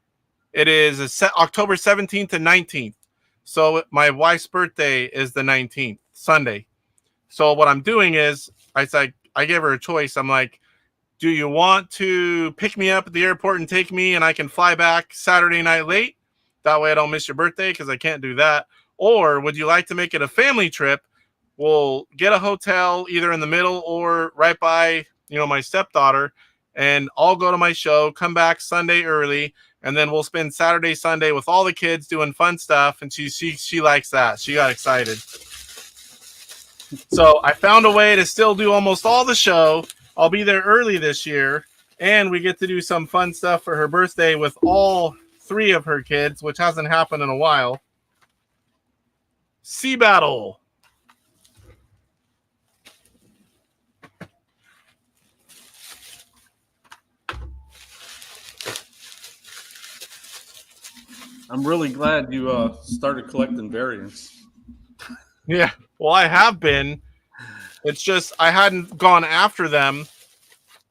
it is October 17th and 19th. So my wife's birthday is the 19th, Sunday. So what I'm doing is, I gave her a choice. I'm like, do you want to pick me up at the airport and take me and I can fly back Saturday night late? That way I don't miss your birthday because I can't do that. Or would you like to make it a family trip? We'll get a hotel either in the middle or right by, my stepdaughter, and I'll go to my show, come back Sunday early, and then we'll spend Saturday, Sunday with all the kids doing fun stuff. And she likes that. She got excited. So I found a way to still do almost all the show. I'll be there early this year, and we get to do some fun stuff for her birthday with all 3 of her kids, which hasn't happened in a while. Sea Battle. I'm really glad you started collecting variants. Yeah, well, I have been. It's just I hadn't gone after them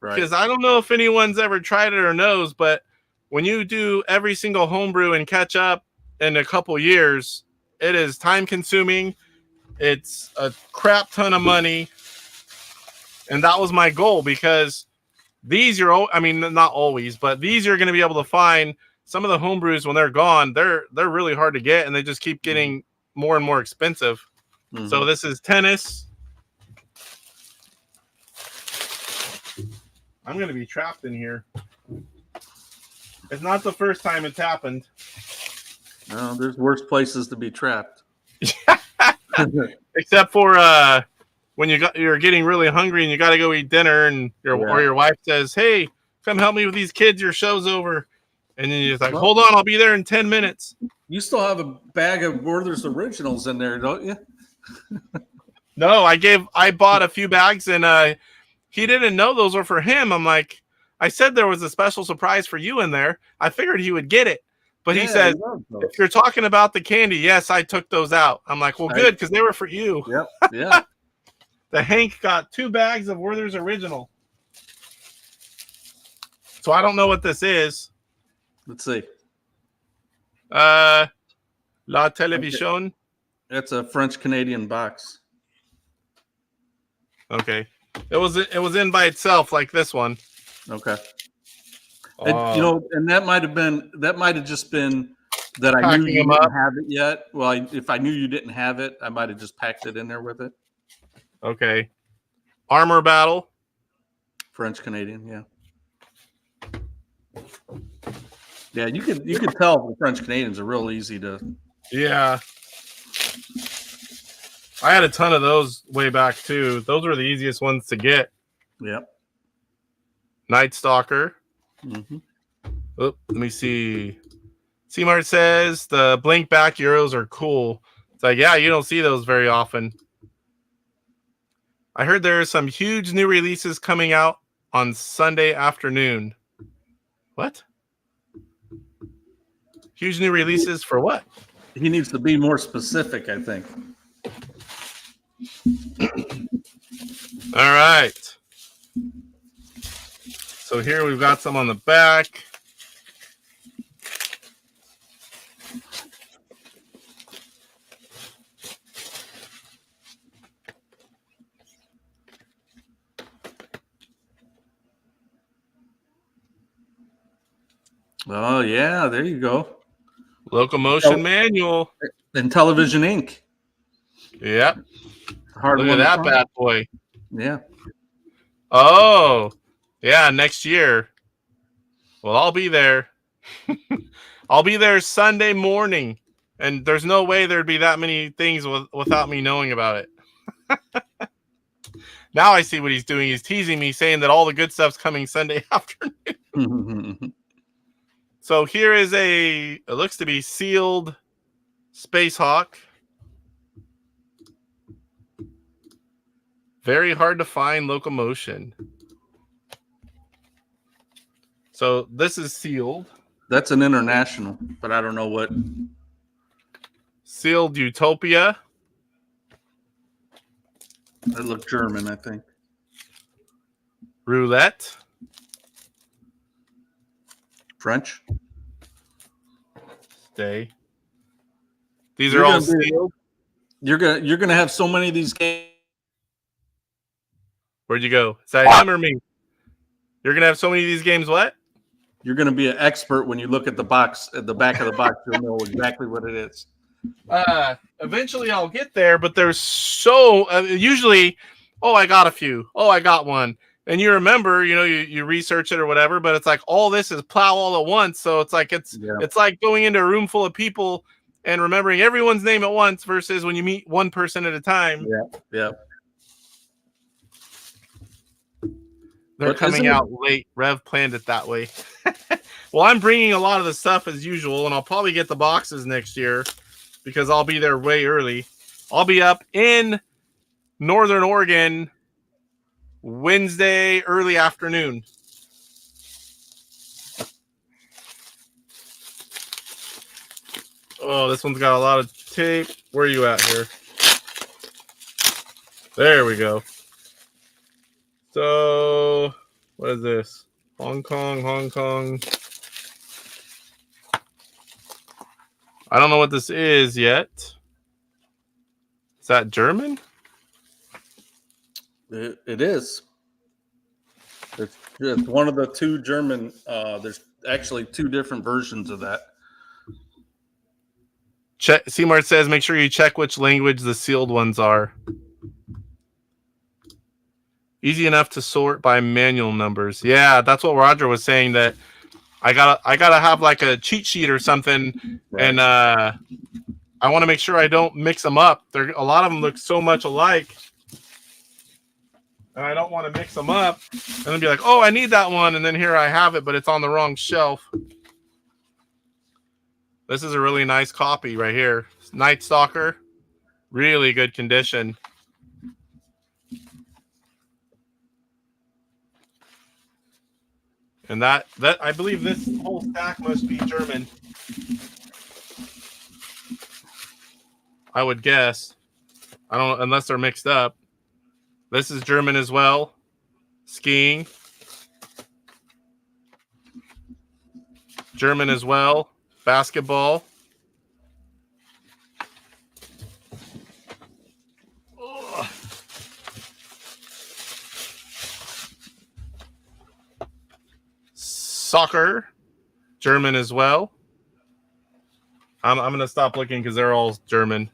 because I don't know if anyone's ever tried it or knows, but when you do every single homebrew and catch up in a couple years, it is time consuming. It's a crap ton of money. And that was my goal because these are, not always, but these you're going to be able to find. Some of the homebrews when they're gone, they're really hard to get and they just keep getting more and more expensive. Mm-hmm. So this is tennis. I'm going to be trapped in here. It's not the first time it's happened. No, there's worse places to be trapped. Except for when you're getting really hungry and you got to go eat dinner and your wife says, "Hey, come help me with these kids. Your show's over." And then you're like, "Hold on, I'll be there in 10 minutes." You still have a bag of Werther's Originals in there, don't you? No, I bought a few bags and he didn't know those were for him. I'm like, I said there was a special surprise for you in there. I figured he would get it. But he said, if you're talking about the candy, yes, I took those out. I'm like, well, good, because they were for you. Yep. Yeah. The Hank got 2 bags of Werther's Original. So I don't know what this is. Let's see. La Television. Okay. That's a French-Canadian box. Okay. It was in by itself like this one. Okay. And that might have just been that I knew you didn't have it yet. Well, if I knew you didn't have it, I might have just packed it in there with it. Okay. Armor Battle. French Canadian, yeah. Yeah, you could tell the French Canadians are real easy to. Yeah. I had a ton of those way back too. Those were the easiest ones to get. Yep. Night Stalker. Mm-hmm. Let me see. C-Mart says the blink back Euros are cool. It's like, yeah, you don't see those very often. I heard there are some huge new releases coming out on Sunday afternoon. What? Huge new releases for what? He needs to be more specific, I think. All right. So here we've got some on the back. Oh, yeah, there you go. Locomotion Manual. Intellivision Inc. Yep. Hard Look one at that bad boy. Yeah. Oh, yeah, next year. Well, I'll be there. I'll be there Sunday morning, and there's no way there'd be that many things without me knowing about it. Now I see what he's doing. He's teasing me, saying that all the good stuff's coming Sunday afternoon. So here is it looks to be sealed Space Hawk. Very hard to find locomotion. So this is sealed. That's an international, but I don't know what. Sealed Utopia. That looked German, I think. Roulette. French. Stay. These are all sealed. You're gonna have so many of these games. Where'd you go? Is that him or me? You're gonna have so many of these games. What? You're gonna be an expert when you look at the box at the back of the box. You'll know exactly what it is. Eventually I'll get there, but there's so usually. Oh, I got a few. Oh, I got one. And you remember, you research it or whatever, but it's like all this is plow all at once. So it's like it's like going into a room full of people and remembering everyone's name at once versus when you meet one person at a time. Yeah. They're coming out late. Rev planned it that way. Well, I'm bringing a lot of the stuff as usual, and I'll probably get the boxes next year because I'll be there way early. I'll be up in Northern Oregon Wednesday early afternoon. Oh, this one's got a lot of tape. Where are you at here? There we go. So, what is this? Hong Kong. I don't know what this is yet. Is that German? It is. It's one of the two German. There's actually two different versions of that. Seymour says, make sure you check which language the sealed ones are. Easy enough to sort by manual numbers. Yeah, that's what Roger was saying, that I gotta have like a cheat sheet or something, right. And I want to make sure I don't mix them up. A lot of them look so much alike, and I don't want to mix them up and then be like, oh, I need that one, and then here I have it, but it's on the wrong shelf. This is a really nice copy right here. Night Stalker, really good condition. And that I believe this whole stack must be German. I would guess. I don't, unless they're mixed up. This is German as well. Skiing. German as well. Basketball. Soccer, German as well. I'm going to stop looking because they're all German.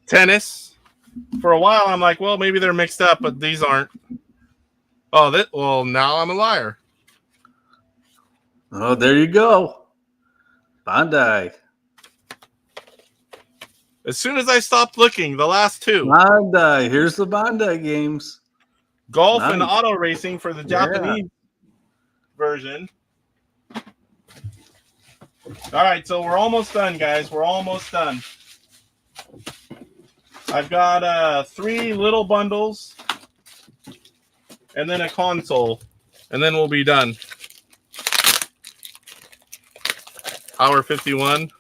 Tennis. For a while, I'm like, well, maybe they're mixed up, but these aren't. Oh, well, now I'm a liar. Oh, there you go. Bandai. As soon as I stopped looking, the last two. Bandai. Here's the Bandai games. Golf and auto racing for the Japanese version. All right, so we're almost done, guys. We're almost done. I've got 3 little bundles and then a console, and then we'll be done. Hour 51.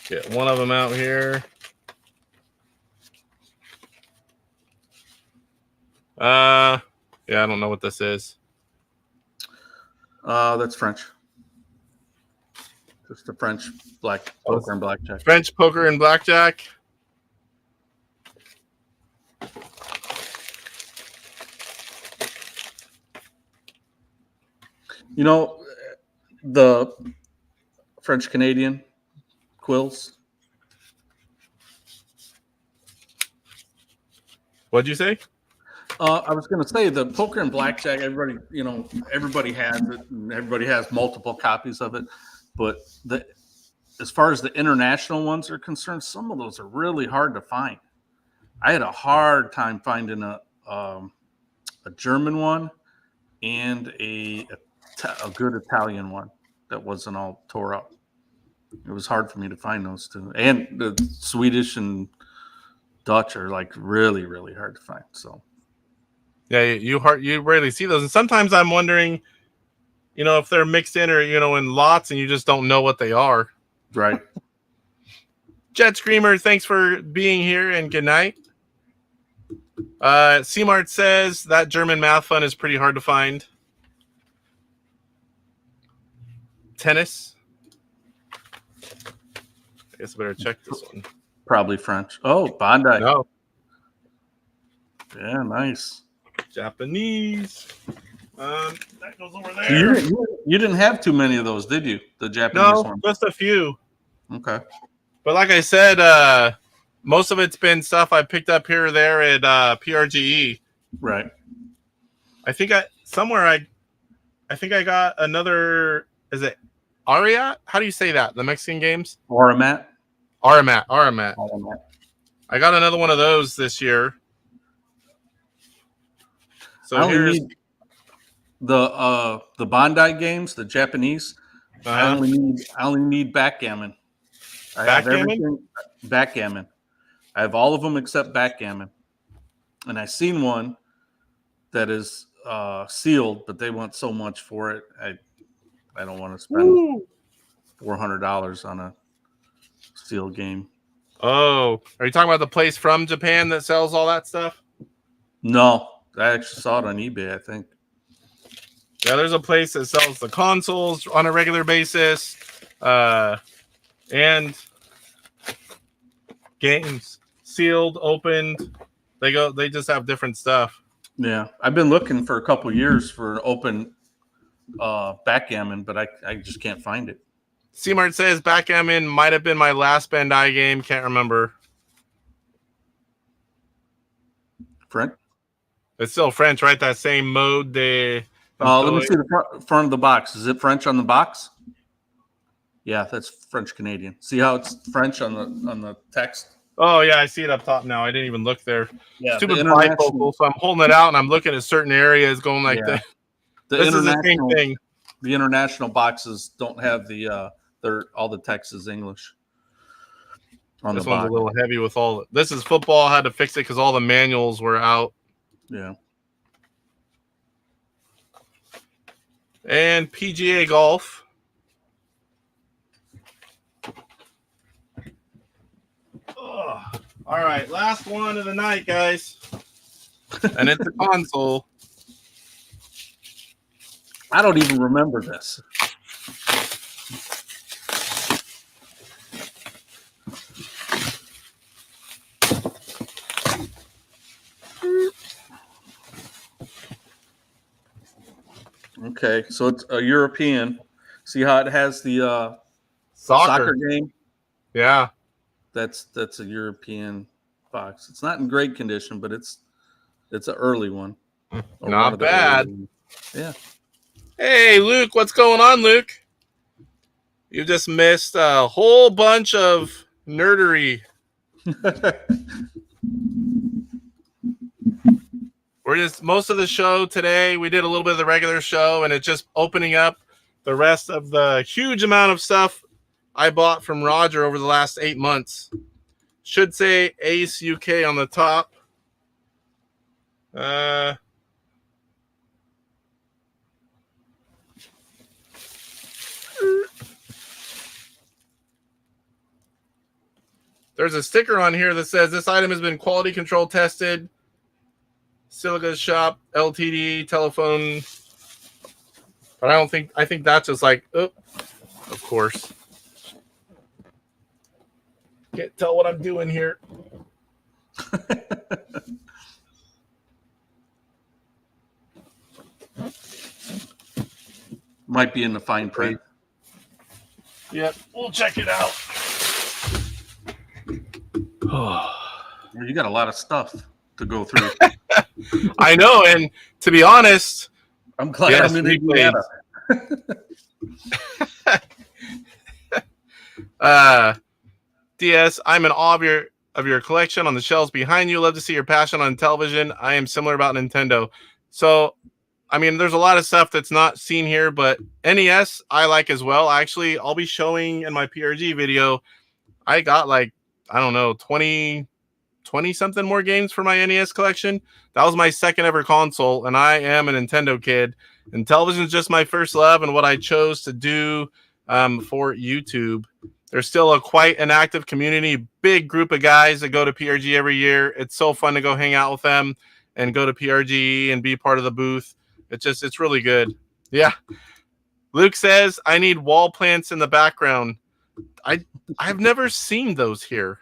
Get one of them out here. Yeah, I don't know what this is. That's French. Just the French poker and blackjack. French poker and blackjack. You know, the French Canadian quills. What'd you say? I was going to say the poker and blackjack. Everybody has it, and everybody has multiple copies of it. But as far as the international ones are concerned, some of those are really hard to find. I had a hard time finding a German one and a good Italian one that wasn't all tore up. It was hard for me to find those two. And the Swedish and Dutch are like really, really hard to find. So yeah, you rarely see those. And sometimes I'm wondering, if they're mixed in or, in lots and you just don't know what they are. Right. Jet Screamer, thanks for being here and good night. C-Mart says that German math fun is pretty hard to find. Tennis. I guess I better check this one. Probably French. Oh, Bandai. No. Yeah, nice. Japanese. That goes over there. You didn't have too many of those, did you? The Japanese ones? No, just a few. Okay. But like I said, most of it's been stuff I picked up here or there at PRGE. Right. I think I got another. Is it Ariat? How do you say that? The Mexican games? Aramat. I got another one of those this year. So here's the Bandai games, the Japanese. I only need backgammon. Backgammon. I have all of them except backgammon. And I seen one that is sealed, but they want so much for it. I don't want to spend $400 on a sealed game. Oh, are you talking about the place from Japan that sells all that stuff? No, I actually saw it on eBay, I think. Yeah, there's a place that sells the consoles on a regular basis, and games sealed, opened. They just have different stuff. Yeah, I've been looking for a couple of years for an open backgammon, but I just can't find it. C-Mart says backgammon might have been my last Bandai game. Can't remember. French? It's still French, right? That same mode. Let me see the front of the box. Is it French on the box? Yeah, that's French Canadian. See how it's French on the text? Oh yeah, I see it up top now. I didn't even look there. Yeah, stupid bifocal. So I'm holding it out and I'm looking at certain areas, going like that. This is the same thing. The international boxes don't have all the text is English. This one's a little heavy with all. This is football. I had to fix it because all the manuals were out. Yeah. And PGA golf. All right, last one of the night, guys. And it's a console. I don't even remember this. Okay, so it's a European. See how it has the Soccer. game? Yeah. That's a European box. It's not in great condition, but it's an early one. Not bad. Yeah. Hey, Luke, what's going on, Luke? You just missed a whole bunch of nerdery. We're just most of the show today. We did a little bit of the regular show, and it's just opening up the rest of the huge amount of stuff I bought from Roger over the last 8 months. Should say Ace UK on the top. There's a sticker on here that says this item has been quality control tested. Silica Shop, LTD, telephone. But I think that's just like, oh, of course. Can't tell what I'm doing here. Might be in the fine print. Yep, we'll check it out. You got a lot of stuff to go through. I know, and to be honest, I'm glad I'm in Indiana. DS, I'm in awe of your collection on the shelves behind you. Love to see your passion on television. I am similar about Nintendo. So, I mean, there's a lot of stuff that's not seen here, but NES I like as well. Actually, I'll be showing in my PRG video. I got like, I don't know, 20 something more games for my NES collection. That was my second ever console, and I am a Nintendo kid. And television is just my first love and what I chose to do for YouTube. There's still quite an active community, big group of guys that go to PRG every year. It's so fun to go hang out with them and go to PRG and be part of the booth. It's really good. Yeah. Luke says, I need wall plants in the background. I've never seen those here.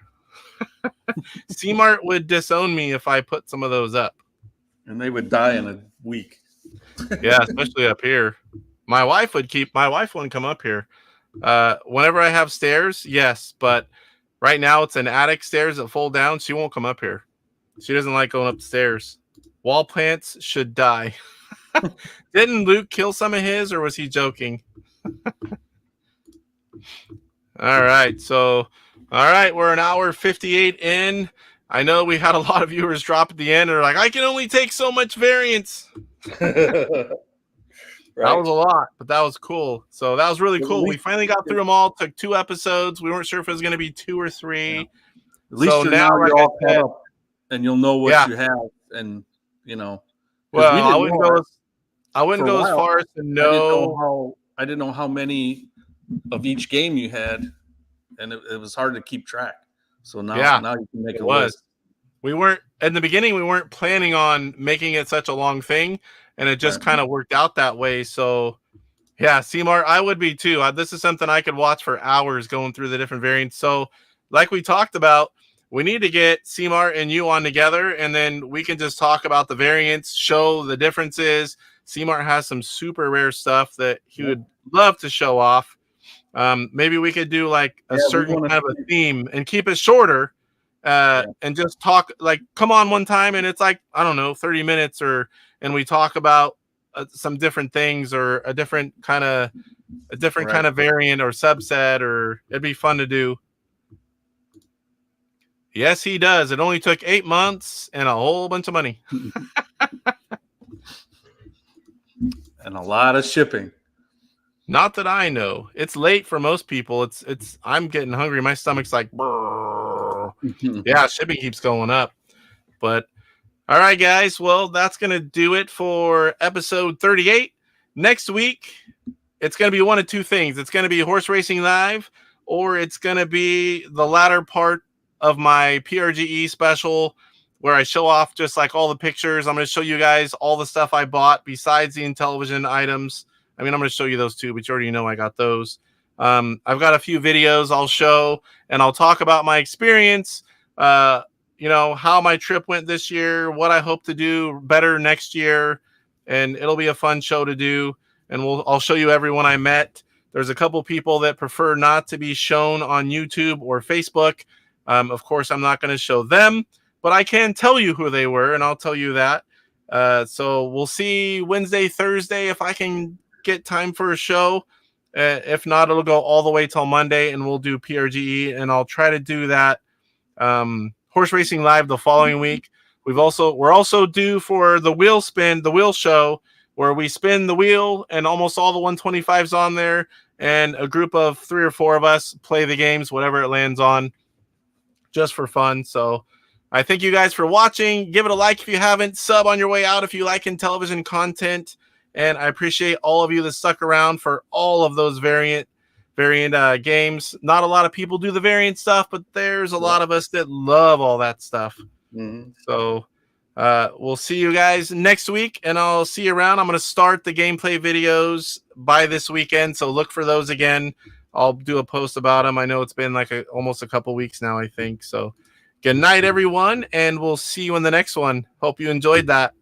C-Mart would disown me if I put some of those up. And they would die in a week. Yeah, especially up here. My wife wouldn't come up here. Whenever I have stairs, yes, but right now it's an attic stairs that fold down. She won't come up here. She doesn't like going up the stairs. Wall plants should die. Didn't Luke kill some of his, or was he joking? All right, we're an hour 58 in. I know we had a lot of viewers drop at the end and are like, I can only take so much variance. Right. That was a lot, but that was cool. So that was really cool. We finally got through them all. Took 2 episodes. We weren't sure if it was going to be 2 or 3. Yeah. At least so now you're all caught up, and you'll know what you have, and you know. Well, I wouldn't go as far as to know. I didn't know how many of each game you had, and it was hard to keep track. So now you can make a list. We weren't in the beginning. We weren't planning on making it such a long thing, and it just kind of worked out that way. So, yeah, C-Mart, I would be too. This is something I could watch for hours going through the different variants. So, like we talked about, we need to get C-Mart and you on together, and then we can just talk about the variants, show the differences. C-Mart has some super rare stuff that he would love to show off. Maybe we could do like a certain kind of a theme and keep it shorter, and just talk, like, come on one time and it's like, I don't know, 30 minutes, and we talk about some different things, or a different kind of variant or subset, or it'd be fun to do. Yes, he does. It only took 8 months and a whole bunch of money. And a lot of shipping. Not that I know. It's late for most people. I'm getting hungry. My stomach's like, yeah, shipping keeps going up. But all right, guys. Well, that's going to do it for episode 38. Next week, it's going to be one of two things. It's going to be Horse Racing Live, or it's going to be the latter part of my PRGE special, where I show off just like all the pictures. I'm going to show you guys all the stuff I bought besides the Intellivision items. I mean, I'm going to show you those too, but you already know I got those. I've got a few videos I'll show, and I'll talk about my experience, how my trip went this year, what I hope to do better next year, and it'll be a fun show to do. and I'll show you everyone I met. There's a couple people that prefer not to be shown on YouTube or Facebook. Of course, I'm not going to show them, but I can tell you who they were, and I'll tell you that. So we'll see Wednesday, Thursday if I can get time for a show. If not, it'll go all the way till Monday, and we'll do PRGE, and I'll try to do that Horse Racing Live the following week. We're also due for the wheel show, where we spin the wheel and almost all the 125s on there, and a group of 3 or 4 of us play the games, whatever it lands on, just for fun. So I thank you guys for watching. Give it a like if you haven't. Sub on your way out if you like Intellivision content. And I appreciate all of you that stuck around for all of those variant games. Not a lot of people do the variant stuff, but there's a lot of us that love all that stuff. So we'll see you guys next week, and I'll see you around. I'm going to start the gameplay videos by this weekend, so look for those again. I'll do a post about them. I know it's been like almost a couple weeks now, I think. So good night, everyone, and we'll see you in the next one. Hope you enjoyed that.